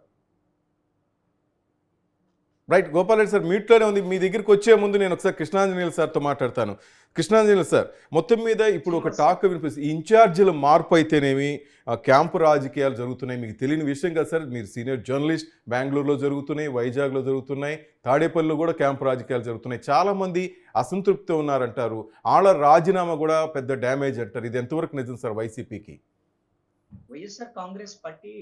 Right, Gopal Reddy sir మ్యూట్లోనే ఉంది. మీ దగ్గరికి వచ్చే ముందు నేను ఒకసారి కృష్ణాంజనేయులు సార్తో మాట్లాడతాను. కృష్ణాంజనేయులు సార్, మొత్తం మీద ఇప్పుడు ఒక టాక్ వినిపిస్తుంది, ఇన్ఛార్జీల మార్పు అయితేనేమి క్యాంపు రాజకీయాలు జరుగుతున్నాయి. మీకు తెలియని విషయం కదా సార్, మీరు సీనియర్ జర్నలిస్ట్. బెంగళూరులో జరుగుతున్నాయి, వైజాగ్లో జరుగుతున్నాయి, తాడేపల్లిలో కూడా క్యాంపు రాజకీయాలు జరుగుతున్నాయి. చాలామంది అసంతృప్తితో ఉన్నారంటారు. వాళ్ళ రాజీనామా కూడా పెద్ద డ్యామేజ్ అంటారు. ఇది ఎంతవరకు నిజం సార్ వైసీపీకి? వైఎస్ఆర్ కాంగ్రెస్ పార్టీ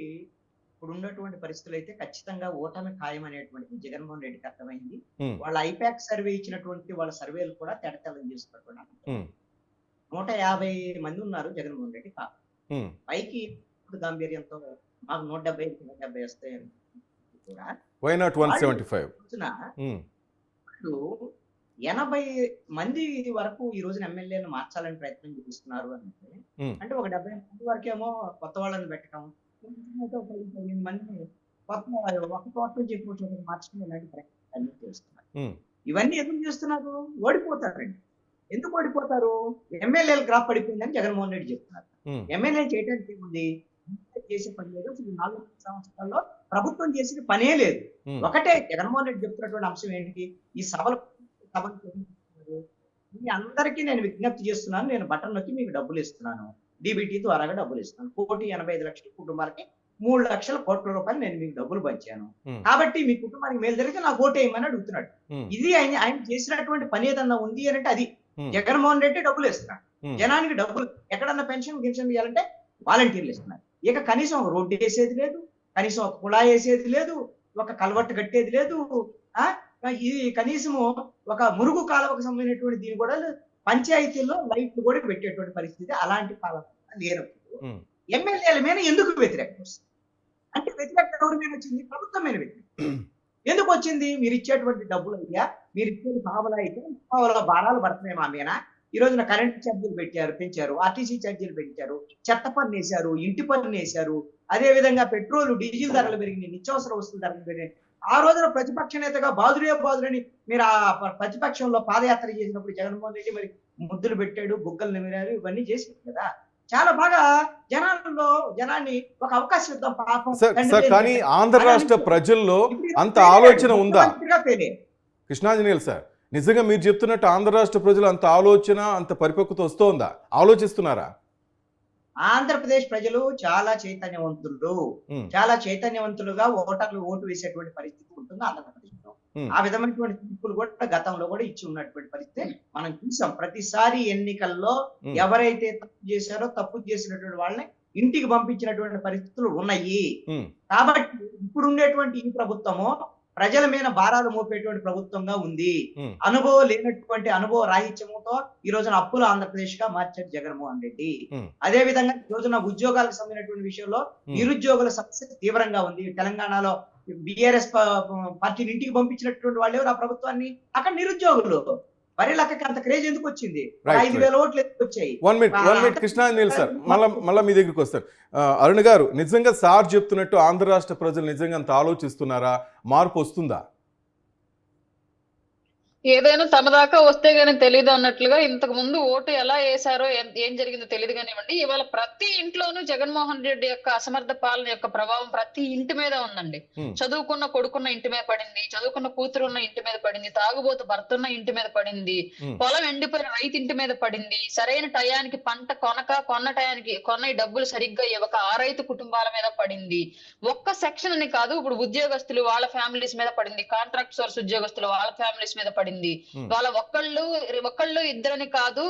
ఇప్పుడు ఉన్నటువంటి పరిస్థితులు అయితే ఖచ్చితంగా ఓటమి ఖాయం అనేటువంటిది జగన్మోహన్ రెడ్డికి అర్థమైంది. వాళ్ళ ఐపాక్ సర్వే ఇచ్చినటువంటి వాళ్ళ సర్వేలు కూడా తేటతెల్లం చేస్తున్నటువంటి 150 మంది ఉన్నారు జగన్మోహన్ రెడ్డి కాదు. పైకి గాంభీర్యంతో మాకు 170 వస్తాయని కూడా 80 మంది వరకు ఈ రోజున ఎమ్మెల్యేలు మార్చాలని ప్రయత్నం చేస్తున్నారు అంటే ఒక 70 మంది వరకేమో కొత్త వాళ్ళని పెట్టడం, 15 మందిని ఒక చోట నుంచి ఎక్కువ చోట మార్చడం ఇలాంటి ప్రయత్నాలు చేస్తున్నారు. ఇవన్నీ ఎందుకు చేస్తున్నారు? ఓడిపోతారండి. ఎందుకు ఓడిపోతారు? ఎమ్మెల్యేలు గ్రాఫ్ పడిపోయిందని జగన్మోహన్ రెడ్డి చెప్తున్నారు. ఎమ్మెల్యే చేయడానికి ఏముంది? చేసే పని లేదు. అసలు ఈ 4 సంవత్సరాల్లో ప్రభుత్వం చేసిన పనే లేదు. ఒకటే జగన్మోహన్ రెడ్డి చెప్తున్నటువంటి అంశం ఏంటి? ఈ సభలు మీ అందరికీ నేను విజ్ఞప్తి చేస్తున్నాను. నేను బటన్ నొక్కి మీకు డబ్బులు ఇస్తున్నాను. డీబీటీ ద్వారాగా డబ్బులు ఇస్తున్నాను. 1,85,00,000 కుటుంబాలకి 3,00,00,000 కోట్ల రూపాయలు నేను మీకు డబ్బులు పంచాను. కాబట్టి మీ కుటుంబానికి మేలు జరిగితే నాకు ఓటేయమని అడుగుతున్నాడు. ఇది ఆయన చేసినటువంటి పని ఏదన్నా ఉంది అని అంటే అది జగన్మోహన్ రెడ్డి డబ్బులు ఇస్తున్నాడు. జనానికి డబ్బులు ఎక్కడన్నా పెన్షన్ ఇవ్వాలంటే వాలంటీర్లు ఇస్తున్నారు. ఇక కనీసం ఒక రోడ్డు వేసేది లేదు, కనీసం ఒక కుళాయి వేసేది లేదు, ఒక కలవట్టు కట్టేది లేదు. ఇది కనీసము ఒక మురుగు కాలువకు సంబంధించినటువంటి దీని కూడా పంచాయతీల్లో లైట్లు కూడా పెట్టేటువంటి పరిస్థితి అలాంటి పాలన లేనప్పుడు ఎమ్మెల్యేల మీద ఎందుకు వ్యతిరేకత వస్తుంది? అంటే వ్యతిరేకత ఎవరి మీద వచ్చింది? ప్రభుత్వం మీద వ్యతిరేకత ఎందుకు వచ్చింది? మీరు ఇచ్చేటువంటి డబ్బులు అయ్యా, మీరు ఇచ్చేది పావలా అయితే పావలా భారాలు పడుతున్నాయి మా మీద. ఈ రోజున కరెంట్ ఛార్జీలు పెంచారు, ఆర్టీసీ ఛార్జీలు పెంచారు, చెత్త పన్ను వేశారు, ఇంటి పన్ను వేశారు, అదే విధంగా పెట్రోల్ డీజిల్ ధరలు పెరిగినాయి, నిత్యావసర వస్తువుల ధరలు పెరిగినాయి. ఆ రోజున ప్రతిపక్ష నేతగా బాదురని మీరు ఆ ప్రతిపక్షంలో పాదయాత్ర చేసినప్పుడు జగన్మోహన్ రెడ్డి మరి ముద్దులు పెట్టాడు, బుగ్గలు నిమిరారు, ఇవన్నీ చేశారు కదా. చాలా బాగా జనాన్ని ఒక అవకాశం ఇద్దాం పాపం. కానీ ఆంధ్ర రాష్ట్ర ప్రజల్లో అంత ఆలోచన ఉందా కృష్ణాంజనేయులు సార్? నిజంగా మీరు చెప్తున్నట్టు ఆంధ్ర రాష్ట్ర ప్రజలు అంత ఆలోచన, అంత పరిపక్వత వస్తోందా? ఆలోచిస్తున్నారా? ఆంధ్రప్రదేశ్ ప్రజలు చాలా చైతన్యవంతులుగా ఓటర్లు ఓటు వేసేటువంటి పరిస్థితి ఉంటుంది ఆంధ్రప్రదేశ్ లో. ఆ విధమైనటువంటి తీర్పులు కూడా గతంలో కూడా ఇచ్చి ఉన్నటువంటి పరిస్థితి మనం చూసాం. ప్రతిసారి ఎన్నికల్లో ఎవరైతే తప్పు చేసినటువంటి వాళ్ళని ఇంటికి పంపించినటువంటి పరిస్థితులు ఉన్నాయి. కాబట్టి ఇప్పుడు ఉండేటువంటి ఈ ప్రభుత్వము ప్రజల మీద భారాలు మోపేటువంటి ప్రభుత్వంగా ఉంది. అనుభవం లేనటువంటి అనుభవ రాహిత్యముతో ఈ రోజున అప్పులు ఆంధ్రప్రదేశ్ గా మార్చాడు జగన్మోహన్ రెడ్డి. అదే విధంగా ఈ రోజున ఉద్యోగాలకు సంబంధించినటువంటి విషయంలో నిరుద్యోగుల సమస్య తీవ్రంగా ఉంది. తెలంగాణలో బిఆర్ఎస్ పార్టీని ఇంటికి పంపించినటువంటి వాళ్ళు ఎవరు? ఆ ప్రభుత్వాన్ని. అక్కడ నిరుద్యోగులు వరిలక్కకి అంత క్రేజ్ ఎందుకు వచ్చింది? 5,000 ఓట్లు ఎందుకు వచ్చాయి? 1 మినిట్ కృష్ణాంజనేయులు సార్, మళ్ళా మీ దగ్గరికి వస్తారు. అరుణ్ గారు, నిజంగా సార్ చెప్తున్నట్టు ఆంధ్ర రాష్ట్ర ప్రజలు నిజంగా అంత ఆలోచిస్తున్నారా? మార్పు వస్తుందా? ఏదైనా తమ దాకా వస్తే గానీ తెలియదు అన్నట్లుగా ఇంతకు ముందు ఓటు ఎలా వేశారో ఏం జరిగిందో తెలియదు కానివ్వండి. ఇవాళ ప్రతి ఇంట్లోనూ జగన్మోహన్ రెడ్డి యొక్క అసమర్థ పాలన యొక్క ప్రభావం ప్రతి ఇంటి మీద ఉందండి. చదువుకున్న కొడుకున్న ఇంటి మీద పడింది, చదువుకున్న కూతురు ఉన్న ఇంటి మీద పడింది, తాగుబోతు భర్త ఉన్న ఇంటి మీద పడింది, పొలం ఎండిపోయిన రైతు ఇంటి మీద పడింది, సరైన టయానికి పంట కొన్న టయానికి కొన్న డబ్బులు సరిగ్గా ఇవ్వక ఆ రైతు కుటుంబాల మీద పడింది. ఒక్క సెక్షన్ అని కాదు, ఇప్పుడు ఉద్యోగస్తులు వాళ్ళ ఫ్యామిలీస్ మీద పడింది, కాంట్రాక్ట్ సోర్స్ ఉద్యోగస్తులు వాళ్ళ ఫ్యామిలీస్ మీద పడింది. వాళ్ళ ఒక్కళ్ళు ఇద్దరని కాదు,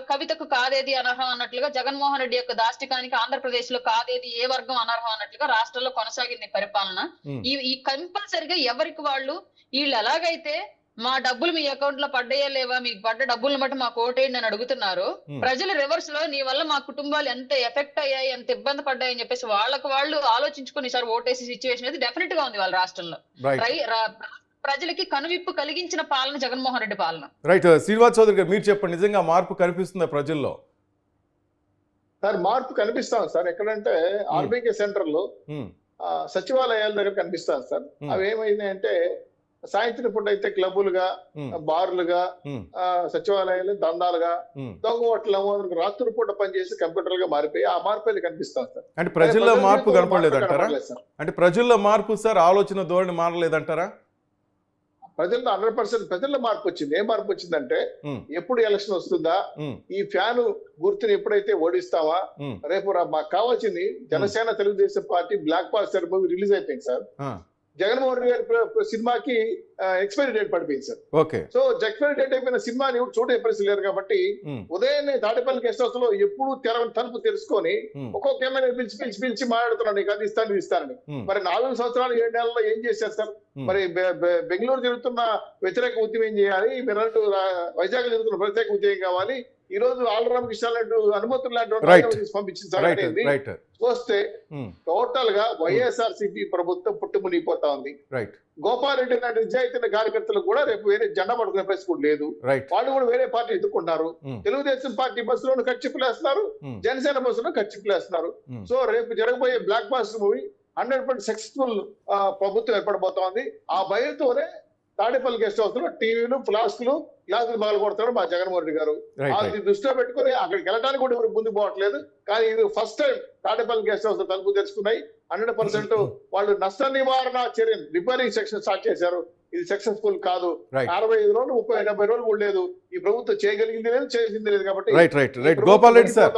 కవితకు కాదేది అనర్హం అన్నట్లుగా జగన్మోహన్ రెడ్డి యొక్క దాష్టికానికి ఆంధ్రప్రదేశ్ లో కాదేది ఏ వర్గం అనర్హం అన్నట్లుగా రాష్ట్రంలో కొనసాగింది పరిపాలన. ఈ కంపల్సరిగా ఎవరికి వీళ్ళు ఎలాగైతే మా డబ్బులు మీ అకౌంట్ లో పడ్డాయా లేవా, మీకు పడ్డ డబ్బులను బట్టి మాకు ఓటేయండి అని అడుగుతున్నారు. ప్రజలు రివర్స్ లో నీ వల్ల మా కుటుంబాలు ఎంత ఎఫెక్ట్ అయ్యాయి, ఎంత ఇబ్బంది పడ్డాయని చెప్పేసి వాళ్ళు ఆలోచించుకుని ఈసారి ఓటేసే సిచ్యువేషన్ అయితే డెఫినెట్ గా ఉంది వాళ్ళ రాష్ట్రంలో. ప్రజలకి కనువిప్పు కలిగించిన పాలన జగన్మోహన్ రెడ్డి పాలన. రైట్. శ్రీనివాస్ చౌదరి గారు, మీరు చెప్పండి, నిజంగా మార్పు కనిపిస్తుందా ప్రజల్లో? సార్ మార్పు కనిపిస్తాం సార్. ఎక్కడంటే ఆర్బీకే సెంటర్ లో సచివాలయాల దగ్గర కనిపిస్తాను సార్. అవి ఏమైందంటే సాయంత్రం పూట అయితే క్లబ్బులుగా, బార్లుగా, సచివాలయాలు దందాలుగా, దొంగ ఓట్ల రాత్రి పూట పనిచేసి కంప్యూటర్ గా మారిపోయి ఆ మార్పులు కనిపిస్తాం సార్. అంటే ప్రజల్లో మార్పు కనపడలేదంటారా? అంటే ప్రజల్లో మార్పు సార్, ఆలోచన ధోరణి మారలేదంటారా? ప్రజల్లో 100% ప్రజల్లో మార్పు వచ్చింది. ఏం మార్పు వచ్చిందంటే, ఎప్పుడు ఎలక్షన్ వస్తుందా, ఈ ఫ్యాను గుర్తుని ఎప్పుడైతే ఓడిస్తావా, రేపు మాకు కావాల్సింది Janasena Telugu Desam party blockbuster movie release అయిపోయింది సార్. జగన్మోహన్ రెడ్డి గారి సినిమాకి ఎక్స్పైరీ డేట్ పడిపోయింది సార్. సో ఎక్స్పైరీ డేట్ అయిపోయిన సినిమాని చూడే పరిస్థితి లేరు కాబట్టి ఉదయాన్నే తాడేపల్లి గెస్ట్ హౌస్ లో ఎప్పుడు తలుపు తెలుసుకొని ఒక్కొక్క ఎమ్మెల్యే పిలిచి మాట్లాడుతున్నాను, నీకు అది ఇస్తాను ఇస్తానని. మరి 4 సంవత్సరాలు 7 నెలల్లో ఏం చేశారు సార్? మరి బెంగళూరు జరుగుతున్న వ్యతిరేక ఉద్యమం ఏం చేయాలి, మీరు వైజాగ్ జరుగుతున్న ప్రత్యేక ఉద్యమం కావాలి, ఈ రోజు ఆలరామకృష్ణ లాంటి అనుమతులు లాంటి పంపించింది. చూస్తే టోటల్ గా వైఎస్ఆర్సీపీ ప్రభుత్వం పుట్టుమునిగిపోతా ఉంది. గోపాల్ రెడ్డి లాంటి నిజాయితీ కార్యకర్తలు కూడా రేపు వేరే జెండా పడుకునే పరిస్థితి కూడా లేదు. వాళ్ళు కూడా వేరే పార్టీ ఎత్తుకుంటున్నారు. తెలుగుదేశం పార్టీ బస్సులోనూ ఖర్చులేస్తున్నారు, జనసేన బస్సులో ఖర్చులేస్తున్నారు. సో రేపు జరగబోయే బ్లాక్ బాస్టర్ మూవీ 100% సక్సెస్ఫుల్ ప్రభుత్వం ఏర్పడబోతోంది. ఆ భయంతోనే తాడేపల్లి గెస్ట్ హౌస్ లో టీవీలు గ్లాసులు బాగా కొడతాడు మా జగన్మోహన్ రెడ్డి గారు. అది దృష్టిలో పెట్టుకుని అక్కడికి వెళ్ళడానికి కూడా ఎవరు ముందుకు పోవట్లేదు. కానీ ఇది first time Tadepalli guest house తలుపు తెరుచుకున్నాయి. 100% వాళ్ళు నష్ట నివారణ చర్యలు రిపేరింగ్ సెక్షన్ స్టార్ట్ చేశారు. ఇది సక్సెస్ఫుల్ కాదు. 65 రోజులు 30-70 రోజులు కూడా లేదు. ఈ ప్రభుత్వం చేయగలిగింది లేదు, చేసింది లేదు. కాబట్టి గోపాల్ రెడ్డి సార్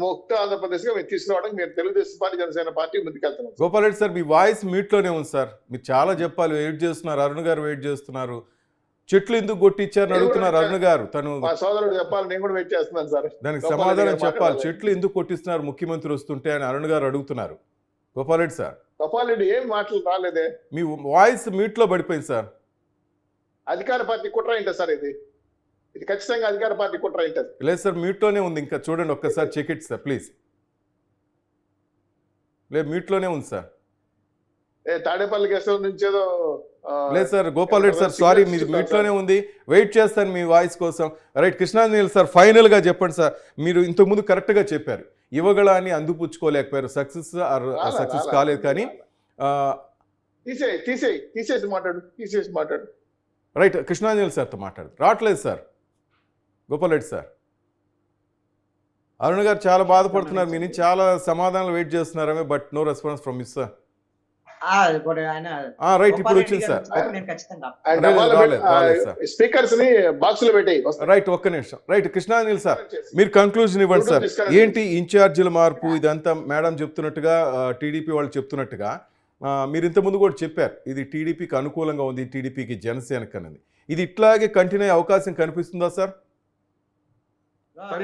ముక్త ఆంధ్రప్రదేశ్ గా మేము తీసుకురావడానికి మేము తెలుగుదేశం పార్టీ జనసేన పార్టీ ముందుకెళ్తున్నాం. గోపాల్ రెడ్డి సార్, మీ వాయిస్ మ్యూట్ లోనే ఉంది సార్. మీరు చాలా చెప్పాలి, వెయిట్ చేస్తున్నారు. అరుణ్ గారు వెయిట్ చేస్తున్నారు. చెట్లు ఎందుకు కొట్టించారని అడుగుతున్నారు అరుణ్ గారు. తను మా సోదరుడు చెప్పాలి, నేను కూడా వెయిట్ చేస్తున్నాను సార్. దానికి సమాధానం చెప్పాలి. చెట్లు ఎందుకు కొట్టిస్తున్నారు ముఖ్యమంత్రి వస్తుంటే అని అరుణ్ గారు అడుగుతున్నారు. గోపాల్ రెడ్డి సార్, గోపాల్ రెడ్డి ఏం మాటలు రాలేదే, మీ వాయిస్ మ్యూట్ లో పడిపోయింది సార్. అధికార పార్టీ కుట్ర ఏంటో సార్ ఇది ఖచ్చితంగా అధికార పార్టీ కుట్ర ఏంటది. లేదు సార్, మ్యూట్ లోనే ఉంది. ఇంకా చూడండి ఒక్కసారి, చెక్ ఇట్ సార్ ప్లీజ్. లేదు, మ్యూట్ లోనే ఉంది సార్. తాడేపల్లి గెస్ట్ హౌస్ నుంచి ఏదో లేదు sir. Gopal Reddy sir, sorry, మీది మ్యూట్ లోనే ఉంది. వెయిట్ చేస్తాను మీ వాయిస్ కోసం. రైట్, కృష్ణాంజనేయులు సార్, ఫైనల్ గా చెప్పండి సార్. మీరు ఇంతకుముందు కరెక్ట్ గా చెప్పారు, యువగళాన్ని అందిపుచ్చుకోలేకపోయారు. సక్సెస్ కాలేదు. కానీ తీసేసి మాట్లాడు. రైట్, కృష్ణాంజనేయులు సార్తో మాట్లాడు. రావట్లేదు సార్ గోపాల్ రెడ్డి సార్. అరుణ్ గారు చాలా బాధపడుతున్నారు. మీ నుంచి చాలా సమాధానాలు వెయిట్ చేస్తున్నారమే, but no response from miss sir. Right, ఇప్పుడు వచ్చింది సార్. స్పీకర్స్ ని బాక్స్ లో పెట్టేయి. రైట్, ఒక్క నిమిషం. రైట్, కృష్ణాంజనేయులు సార్, మీరు కంక్లూజన్ ఇవ్వండి సార్. ఏంటి ఇన్ఛార్జీల మార్పు ఇదంతా? మేడం చెప్తున్నట్టుగా, టీడీపీ వాళ్ళు చెప్తున్నట్టుగా, మీరు ఇంతకుముందు కూడా చెప్పారు ఇది టీడీపీకి అనుకూలంగా ఉంది, టీడీపీకి జనసేనకి అనేది. ఇది ఇట్లాగే కంటిన్యూ అయ్యే అవకాశం కనిపిస్తుందా సార్?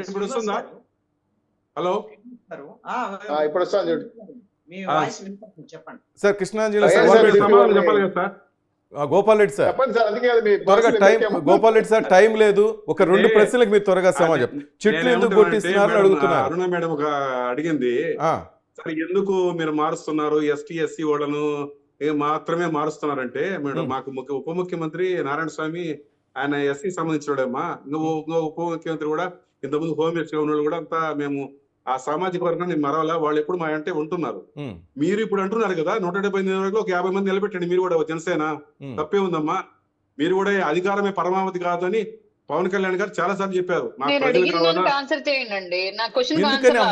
ఇప్పుడు వస్తుందా? హలో, ఇప్పుడు వస్తాను చూడు. చెప్పండి సార్. కృష్ణాంజనేయులు సార్, చెప్పాలి కదా సార్. గోపాల్ రెడ్డి సార్, చెప్పండి సార్. త్వరగా time. Gopal Reddy sir, time లేదు. ఒక 2 ప్రశ్నలకు మీరు త్వరగా సమాజం. చెట్లు ఎందుకు కొట్టిస్తున్నారు అడుగుతున్నారు. అరుణ మేడం ఒక అడిగింది, సరే ఎందుకు మీరు మారుస్తున్నారు ఎస్టీ ఎస్సీ వాళ్ళను మాత్రమే మారుస్తున్నారంటే, మేడం మాకు ఉప ముఖ్యమంత్రి నారాయణ స్వామి ఆయన ఎస్సీ సంబంధించినడమ్మా. ఇంకో ఉప ముఖ్యమంత్రి కూడా ఇంతకుముందు హోమ్ మినిస్టర్ ఉన్న వాళ్ళు కూడా అంతా మేము ఆ సామాజిక వర్గాన్ని మరవాలా, వాళ్ళు ఎప్పుడు మా అంటే ఉంటున్నారు. మీరు ఇప్పుడు అంటున్నారు కదా 178 వరకు ఒక 50 మంది నిలబెట్టండి మీరు కూడా జనసేన. తప్పే ఉందమ్మా. మీరు కూడా అధికారమే పరమావధి కాదు అని పవన్ కళ్యాణ్ గారు చాలా సార్లు చెప్పారు.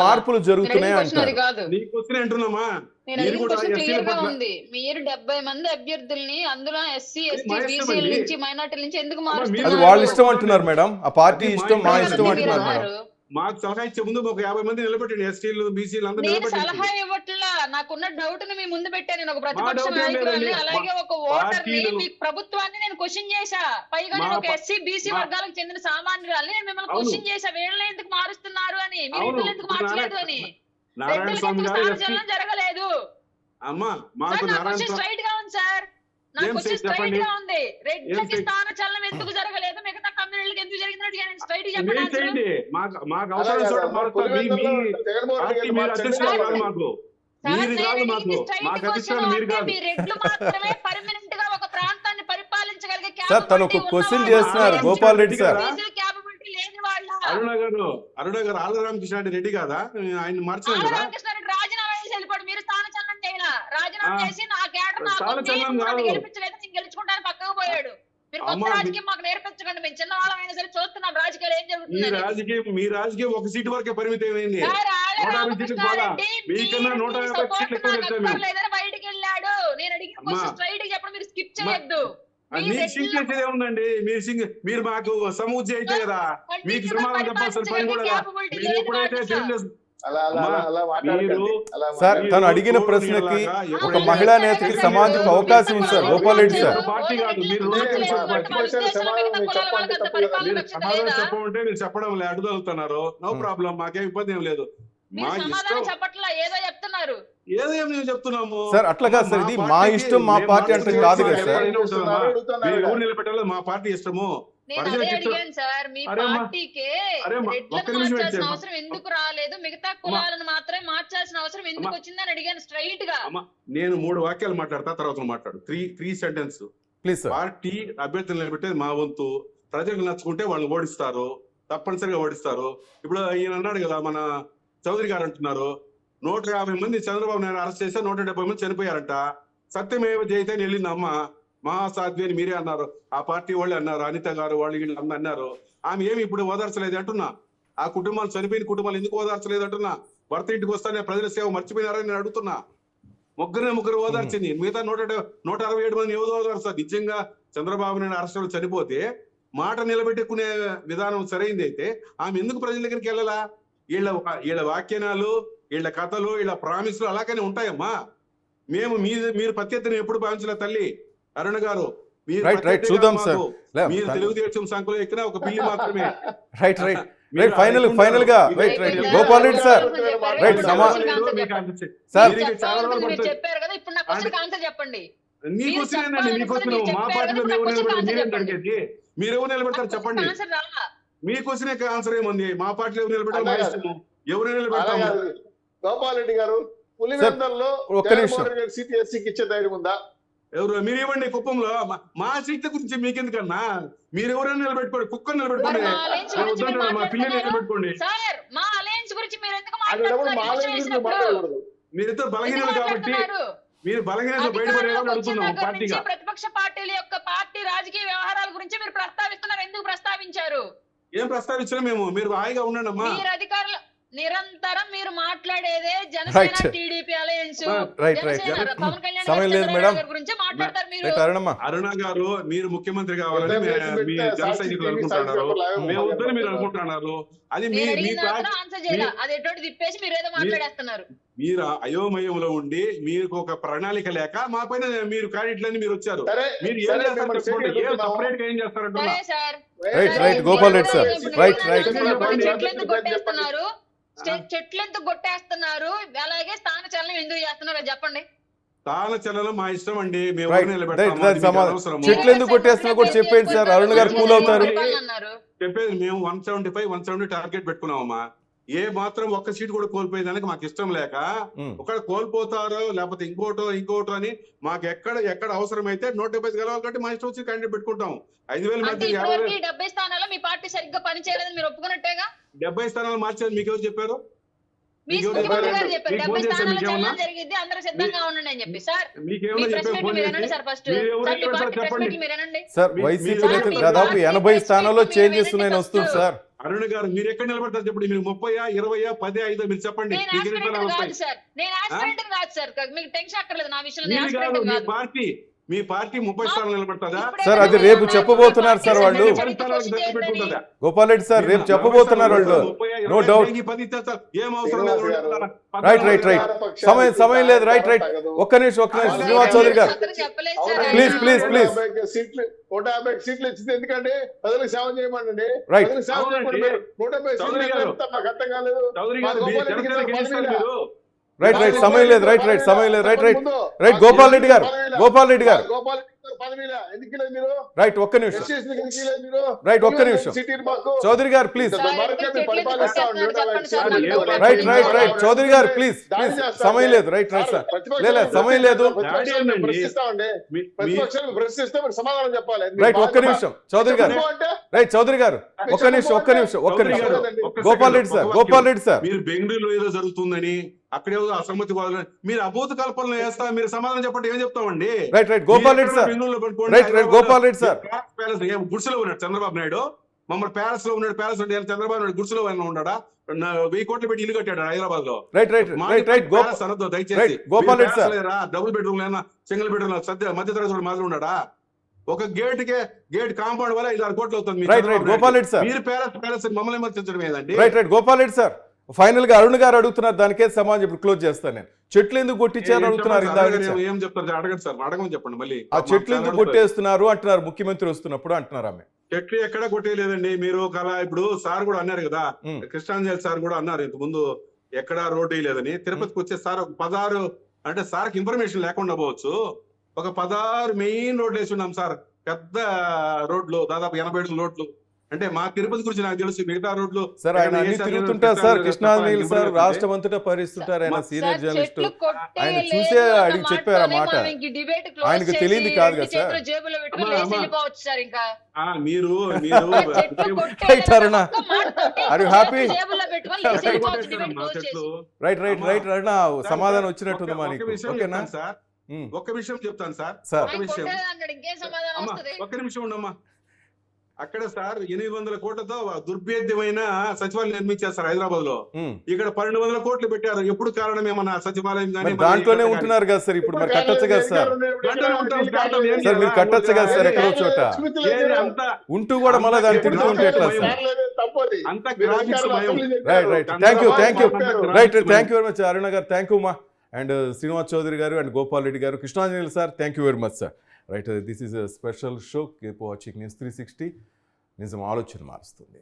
మార్పులు జరుగుతున్నాయి అంటున్నామా. మీరు 70 మంది అభ్యర్థుల్ని, అందులో ఎస్సీ ఎస్టీ బీసీల నుంచి మైనార్టీల నుంచి ఎందుకు మారుస్తున్నారు? వాళ్ళ ఇష్టం అంటున్నారు మేడం. ఆ పార్టీ ఇష్టం, మా ఇష్టం అంటున్నారు మేడం. మాకు సలహా ఇచ్చే ముందు ఒక 50 మంది నిలబెట్టండి, ఎస్టీలు బీసీలు అందరూ నిలబెట్టండి. సలహా ఇవ్వట్లా, నాకున్న డౌట్ ని మీ ముందు పెట్టాను. నేను ఒక ప్రతిపక్ష నాయకురాన్ని, అలాగే ఒక ఓటర్ని, మీ ప్రభుత్వాన్ని నేను క్వశ్చన్ చేశా. పైగా నేను ఒక ఎస్సీ బీసీ వర్గాలకు చెందిన సామాన్యురాల్ని, నేను మిమ్మల్ని క్వశ్చన్ చేశా, వీళ్ళని ఎందుకు మారుస్తున్నారు అని, మీరు ఎందుకు మార్చలేదు అని. జరగలేదు స్ట్రైట్ గా ఉంది సార్. నా క్వశ్చన్ స్ట్రైట్ గా ఉంది. రెడ్లకి స్థాన చలనం ఎందుకు జరగలేదు, మిగతా కమ్యూనిటీలకు ఎందుకు జరిగింది స్ట్రైట్ చెప్పండి. రెడ్లు మాత్రమే పర్మనెంట్ గా ఒక ప్రాంతాన్ని పరిపాలించగలిగే సార్. తను ఒక క్వశ్చన్ చేస్తున్నారు గోపాల్ రెడ్డి సార్. క్యాపబిలిటీ లేని వాళ్ళ అరుణ గారు ఆళ్ళరామకృష్ణ రెడ్డి కాదా? ఆయన మార్చారు కదా. రాజీనామా చేసి వెళ్ళిపోండి. మీరు స్థాన చలనం చేయాల. రాజీనామా చేసి నా కేటర్ గెలిపించలేదు, నేను గెలుచుకుంటాను పక్కకు పోయాడు. మీరు కొత్త రాజకీయం మాకు నేర్పించకండి. మేము చిన్న వాళ్ళమైనా సరే చూస్తున్నాం రాజకీయాలు ఏం జరుగుతుంది. మీ రాజకీయం ఒక సీటు వరకే పరిమితం అయింది. బయటికి వెళ్ళాడు. నేను అడిగిన స్ట్రైట్ చెప్పండి, మీరు స్కిప్ చేయొద్దు. ఏముందండి, మీరు మాకు సమూచి అయితే కదా మీకు సమాధానం చెప్పాల్సిన పని కూడా. మీరు ఎప్పుడైతే సార్, తను అడిగిన ప్రశ్నకి ఒక మహిళా నేతకి సమాజం అవకాశం ఉంది sir. Gopal Reddy sir, party కాదు, మీరు చెప్పమంటే మీరు చెప్పడం లేదు, అడుగుతున్నారు. నో ప్రాబ్లం, మాకేం ఇబ్బంది ఏం లేదు. మా ఇష్టం ఏదో మేము చెప్తున్నాము సార్. అట్లా కాదు సార్, ఇది మా ఇష్టం, మా పార్టీ అంటే కాదు కదా సార్. ఊరు నిలబెట్టాలి, మా పార్టీ ఇష్టము. అవసరం ఎందుకు రాలేదు, మిగతా కులాలను మాత్రమే మార్చాల్సిన అవసరం ఎందుకు వచ్చిందని అడిగాను స్ట్రైట్ గా. నేను 3 వాక్యాలు మాట్లాడతా, తర్వాత మాట్లాడు. 3 సెంటెన్స్ ప్లీజ్. పార్టీ అభ్యర్థులు నిలబెట్టేది మా వంతు. ప్రజలకు నచ్చుకుంటే వాళ్ళని ఓడిస్తారు, తప్పనిసరిగా ఓడిస్తారు. ఇప్పుడు ఈయన అన్నాడు కదా, మన చౌదరి గారు అంటున్నారు 150 మంది చంద్రబాబు నాయుడు అరెస్ట్ చేస్తే 170 మంది చనిపోయారంట. సత్యమేవ జయతే వెళ్ళింది అమ్మ. మహాసాధ్వి అని మీరే అన్నారు, ఆ పార్టీ వాళ్ళు అన్నారు, అనిత గారు వాళ్ళు వీళ్ళు అన్నారు. ఆమె ఏమి ఇప్పుడు ఓదార్చలేదు అంటున్నా. ఆ కుటుంబాలు, చనిపోయిన కుటుంబాలు ఎందుకు ఓదార్చలేదు అంటున్నా. భర్త ఇంటికి వస్తానే ప్రజల సేవ మర్చిపోయినారని నేను అడుగుతున్నా. ముగ్గురు ఓదార్చింది, మిగతా 167 మంది ఎవరు ఓదార్చారు? నిజంగా చంద్రబాబు నాయుడు అరెస్టులు చనిపోతే మాట నిలబెట్టుకునే విధానం సరైంది అయితే ఆమె ఎందుకు ప్రజల దగ్గరికి వెళ్ళాలా? వీళ్ళ వాక్యాలు, వీళ్ళ కథలు, వీళ్ళ ప్రామిస్లు అలాగనే ఉంటాయమ్మా. మీరు ప్రత్యర్థిని ఎప్పుడు భావించలే తల్లి అరుణ గారు. మీరు రైట్ రైట్ చూద్దాం సార్. మీరు తెలుగుదేశం సంఖ్యలో ఎక్కిన ఒక బిల్లు మాత్రమే. రైట్ రైట్ రైట్ ఫైనల్ గా right right Gopal Reddy sir right sir చెప్పారు కదా, ఇప్పుడు నా క్వశ్చన్ ఆన్సర్ చెప్పండి. మీకోసమేనండి, మీకోసం మా పార్టీలో మీరు ఎవరు నిలబెడతారు చెప్పండి. మీకోసమే ఆన్సర్ ఏముంది? మా పార్టీలో ఎవరు నిలబెట్టారు? మా ఇష్టము, ఎవరు నిలబెడతాము. గోపాల్ రెడ్డి గారు, పులివెందుల్లో సీట్ ఎస్సీకి ఇచ్చే ధైర్యం ఉందా? ఎవరు మీరు ఇవ్వండి. కుప్పంలో మా సీట్ల గురించి మీకెందుకన్నా? మీరు ఎవరైనా నిలబెట్టుకోండి, కుక్కను నిలబెట్టుకోండి, మా పిల్లలు నిలబెట్టుకోండి. మీరిద్దరు బలహీనలు కాబట్టి మీరు బలహీనలు బయటపడేయాలని అడుగుతున్నాం పార్టీగా. ప్రతిపక్ష పార్టీల యొక్క పార్టీ రాజకీయ వ్యవహారాల గురించి మీరు ప్రస్తావిస్తున్నారు. ఎందుకు ప్రస్తావించారు? ఏం ప్రస్తావించినా మీరు హాయిగా ఉండండి అమ్మా. మీరు అధికారులు నిరంతరం మీరు మాట్లాడేదే జనసేన టీడీపీ అలయన్స్, పవన్ కళ్యాణ్ గురించి మాట్లాడతారు మీరు. అరుణ గారు, మీరు ముఖ్యమంత్రి కావాలని మీ జన సైనికులు అనుకుంటున్నారు, మేము వద్దని మీరు అనుకుంటున్నారు. అది అది ఎటువంటి తిప్పేసి మీరు ఏదో మాట్లాడేస్తున్నారు. మీరు అయోమయంలో ఉండి మీకు ఒక ప్రణాళిక లేక మా పైన మీరు క్యాడెట్లని మీరు వచ్చారు. మీరు ఏం చేస్తారు? ఏం చేస్తారంటున్నా? Gopal Reddy sir right right కొట్టేస్తున్నారు, చెట్లు ఎందుకు కొట్టేస్తున్నారు, అలాగే స్థాన చలనం ఎందుకు చేస్తున్నారు చెప్పండి. స్థాన చలనం మా ఇష్టం అండి, చెట్లు ఎందుకు కొట్టేస్తున్నా కూడా చెప్పేయండి సార్. అరుణ్ గారు కూల్ అవుతారు. చెప్పేది మేము 175, 170 టార్గెట్ పెట్టుకున్నామమ్మా. ఏ మాత్రం ఒక్క సీట్ కూడా కోల్పోయేదానికి మాకు ఇష్టం లేక, ఒకటి కోల్పోతారో లేకపోతే ఇంకోటో అని మాకు ఎక్కడ అవసరమైతే 170 గెలవాలి కాబట్టి మా ఇష్టం వచ్చి క్యాండిడేట్ పెట్టుకుంటాం. 5,000 మంది 70 స్థానాల్లో మీ పార్టీ సరిగ్గా పనిచేయలేదని మీరు ఒప్పుకున్నట్టేగా. 70 స్థానాలు మార్చేది మీకు ఎవరు చెప్పారు? మీకేమన్నా సార్ వైసీపీ దాదాపు 80 స్థానాల్లో చేంజెస్ ఉన్నాయని వస్తుంది సార్. అరుణ్ గారు, మీరు ఎక్కడ నిలబడతారు చెప్పండి? మీరు 30, 20, 10, 5 మీరు చెప్పండి. మీ పార్టీ 30 స్థానాలు నిలబడతాదా సార్? అది రేపు చెప్పబోతున్నారు సార్ వాళ్ళు. గోపాల్ రెడ్డి సార్ రేపు చెప్పబోతున్నారు వాళ్ళు, no doubt. Right right right సమయం లేదు. రైట్ రైట్ ఒక్క నిమిషం శ్రీనివాస్ చౌదరి గారు ప్లీజ్ ప్లీజ్ ప్లీజ్. 150 సీట్లు ఇచ్చింది ఎందుకంటే ప్రజలకు సేవ చేయమండి. రైట్ 150 సీట్లు మాకు అర్థం కాలేదు. రైట్ రైట్ సమయం లేదు. రైట్ రైట్ సమయం లేదు. Right right right Gopal Reddy గారు రైట్ ఒక్క నిమిషం. రైట్ ఒక్క నిమిషం చౌదరి గారు please. Right right right Chowdary గారు ప్లీజ్ ప్లీజ్ సమయం లేదు. రైట్ రైట్ సార్ లేదు సమయం లేదు. సమాధానం చెప్పాలి. రైట్ ఒక్క నిమిషం చౌదరి గారు. రైట్ చౌదరి గారు ఒక్క నిమిషం ఒక్క నిమిషం ఒక్క నిమిషం. గోపాల్ రెడ్డి సార్ గోపాల్ రెడ్డి సార్ మీరు బెంగళూరులో ఏదో జరుగుతుందని అక్కడే అసమ్మతి మీరు అభూత కల్పనలు వేస్తా, మీరు సమాధానం చెప్పండి. ఏం చెప్తామండి? Right right Gopal Reddy sir right right Gopal Reddy sir. గుడిసెలో ఉన్నాడు చంద్రబాబు నాయుడు, మమ్మల్ని ప్యాలెస్ లో ఉన్నాడు. ప్యాలెస్ ఉంటే చంద్రబాబు నాయుడు గుడిసెలో ఉన్నాడా? 1000 కోట్లు పెట్టి ఇల్లు కట్టాడు హైదరాబాద్ లో. రైట్ రైట్ రైట్ రైట్ దయచేసి Gopal Reddy sir double bedroom లేనా సింగిల్ బెడ్రూమ్ మధ్య తరగతి మాత్రం ఉన్నాడా? ఒక గేట్ కాంపౌండ్ వల్ల 5-6 కోట్లు అవుతుంది. Right right Gopal Reddy sir మీరు ప్యాలెస్ మమ్మల్ని విమర్శించడం ఏదండి? Right right Gopal Reddy sir final గా అరుణ్ గారు అడుగుతున్నారు, దానికే సమాజం ఇప్పుడు క్లోజ్ చేస్తాను నేను. చెట్లు ఎందుకు కొట్టించారు అడుగుతున్నారు. ఏం చెప్తారు? అడగండి సార్, అడగమని చెప్పండి. మళ్ళీ ఆ చెట్లు ఎందుకు కొట్టేస్తున్నారు అంటున్నారు, ముఖ్యమంత్రి వస్తున్నప్పుడు అంటున్నారు. ఆమె చెట్లు ఎక్కడ కొట్టేయలేదండి. మీరు ఇప్పుడు సార్ కూడా అన్నారు కదా, కృష్ణాంజలి సార్ కూడా అన్నారు ఇంత ముందు ఎక్కడ రోడ్డు వేయలేదని. తిరుపతికి వచ్చే సార్ 16 అంటే సార్కి ఇన్ఫర్మేషన్ లేకుండా పోవచ్చు, ఒక 16 మెయిన్ రోడ్లు వేసి ఉన్నాం సార్. పెద్ద రోడ్లు, దాదాపు 80 రోడ్లు. అంటే మా తిరుపతి గురించి నాకు తెలుసు, మిగతా రోడ్లు సార్ ఆయన అన్ని తిరుగుతుంటారు సార్. కృష్ణానీల్ సార్ రాష్ట్రం అంతటా పరిస్తుంటారు. ఆయన సీనియర్ జర్నలిస్ట్, ఆయన చూసే అడిగి చెప్పారు ఆ మాట. ఆయనకు తెలియదు కాదు కదా సార్. మీరు are you happy? Right right right Aruna సమాధానం వచ్చినట్టుంది మనకి. ఓకేనా సార్? ఒక్క విషయం చెప్తాను సార్, సార్ ఒక్క విషయం. అన్నాడు, ఇంకేం సమాధానం అమ్మా వస్తుంది? ఒక్క నిమిషం ఉండమ్మా. అక్కడ సార్ 800 కోట్లతో దుర్భేద్యమైన సచివాలయం నిర్మించారు సార్ హైదరాబాద్ లో. ఇక్కడ 1200 కోట్లు పెట్టారు. ఎప్పుడు కారణం ఏమన్నా సచివాలయం కానీ మరి దాంట్లోనే ఉంటున్నారు కదా సార్, ఇప్పుడు మరి కట్టొచ్చు కదా సార్. సార్ మీరు కట్టొచ్చు కదా సార్ ఎక్కడో చోట ఉంటూ కూడా మళ్ళీ దాన్ని తిడుతూ ఉంటే ఎట్లా సార్? అంత గ్రాఫిక్స్ భయం. Right thank you right thank you very much Aruna గారు, థ్యాంక్ యూ మా, అండ్ శ్రీనివాస్ చౌదరి గారు అండ్ గోపాల్ రెడ్డి గారు, Krishnanjaneyulu sir, thank you very much sir. Right, this is a special show. Keep watching news 360. నిజం ఆలోచన మారుస్తుంది.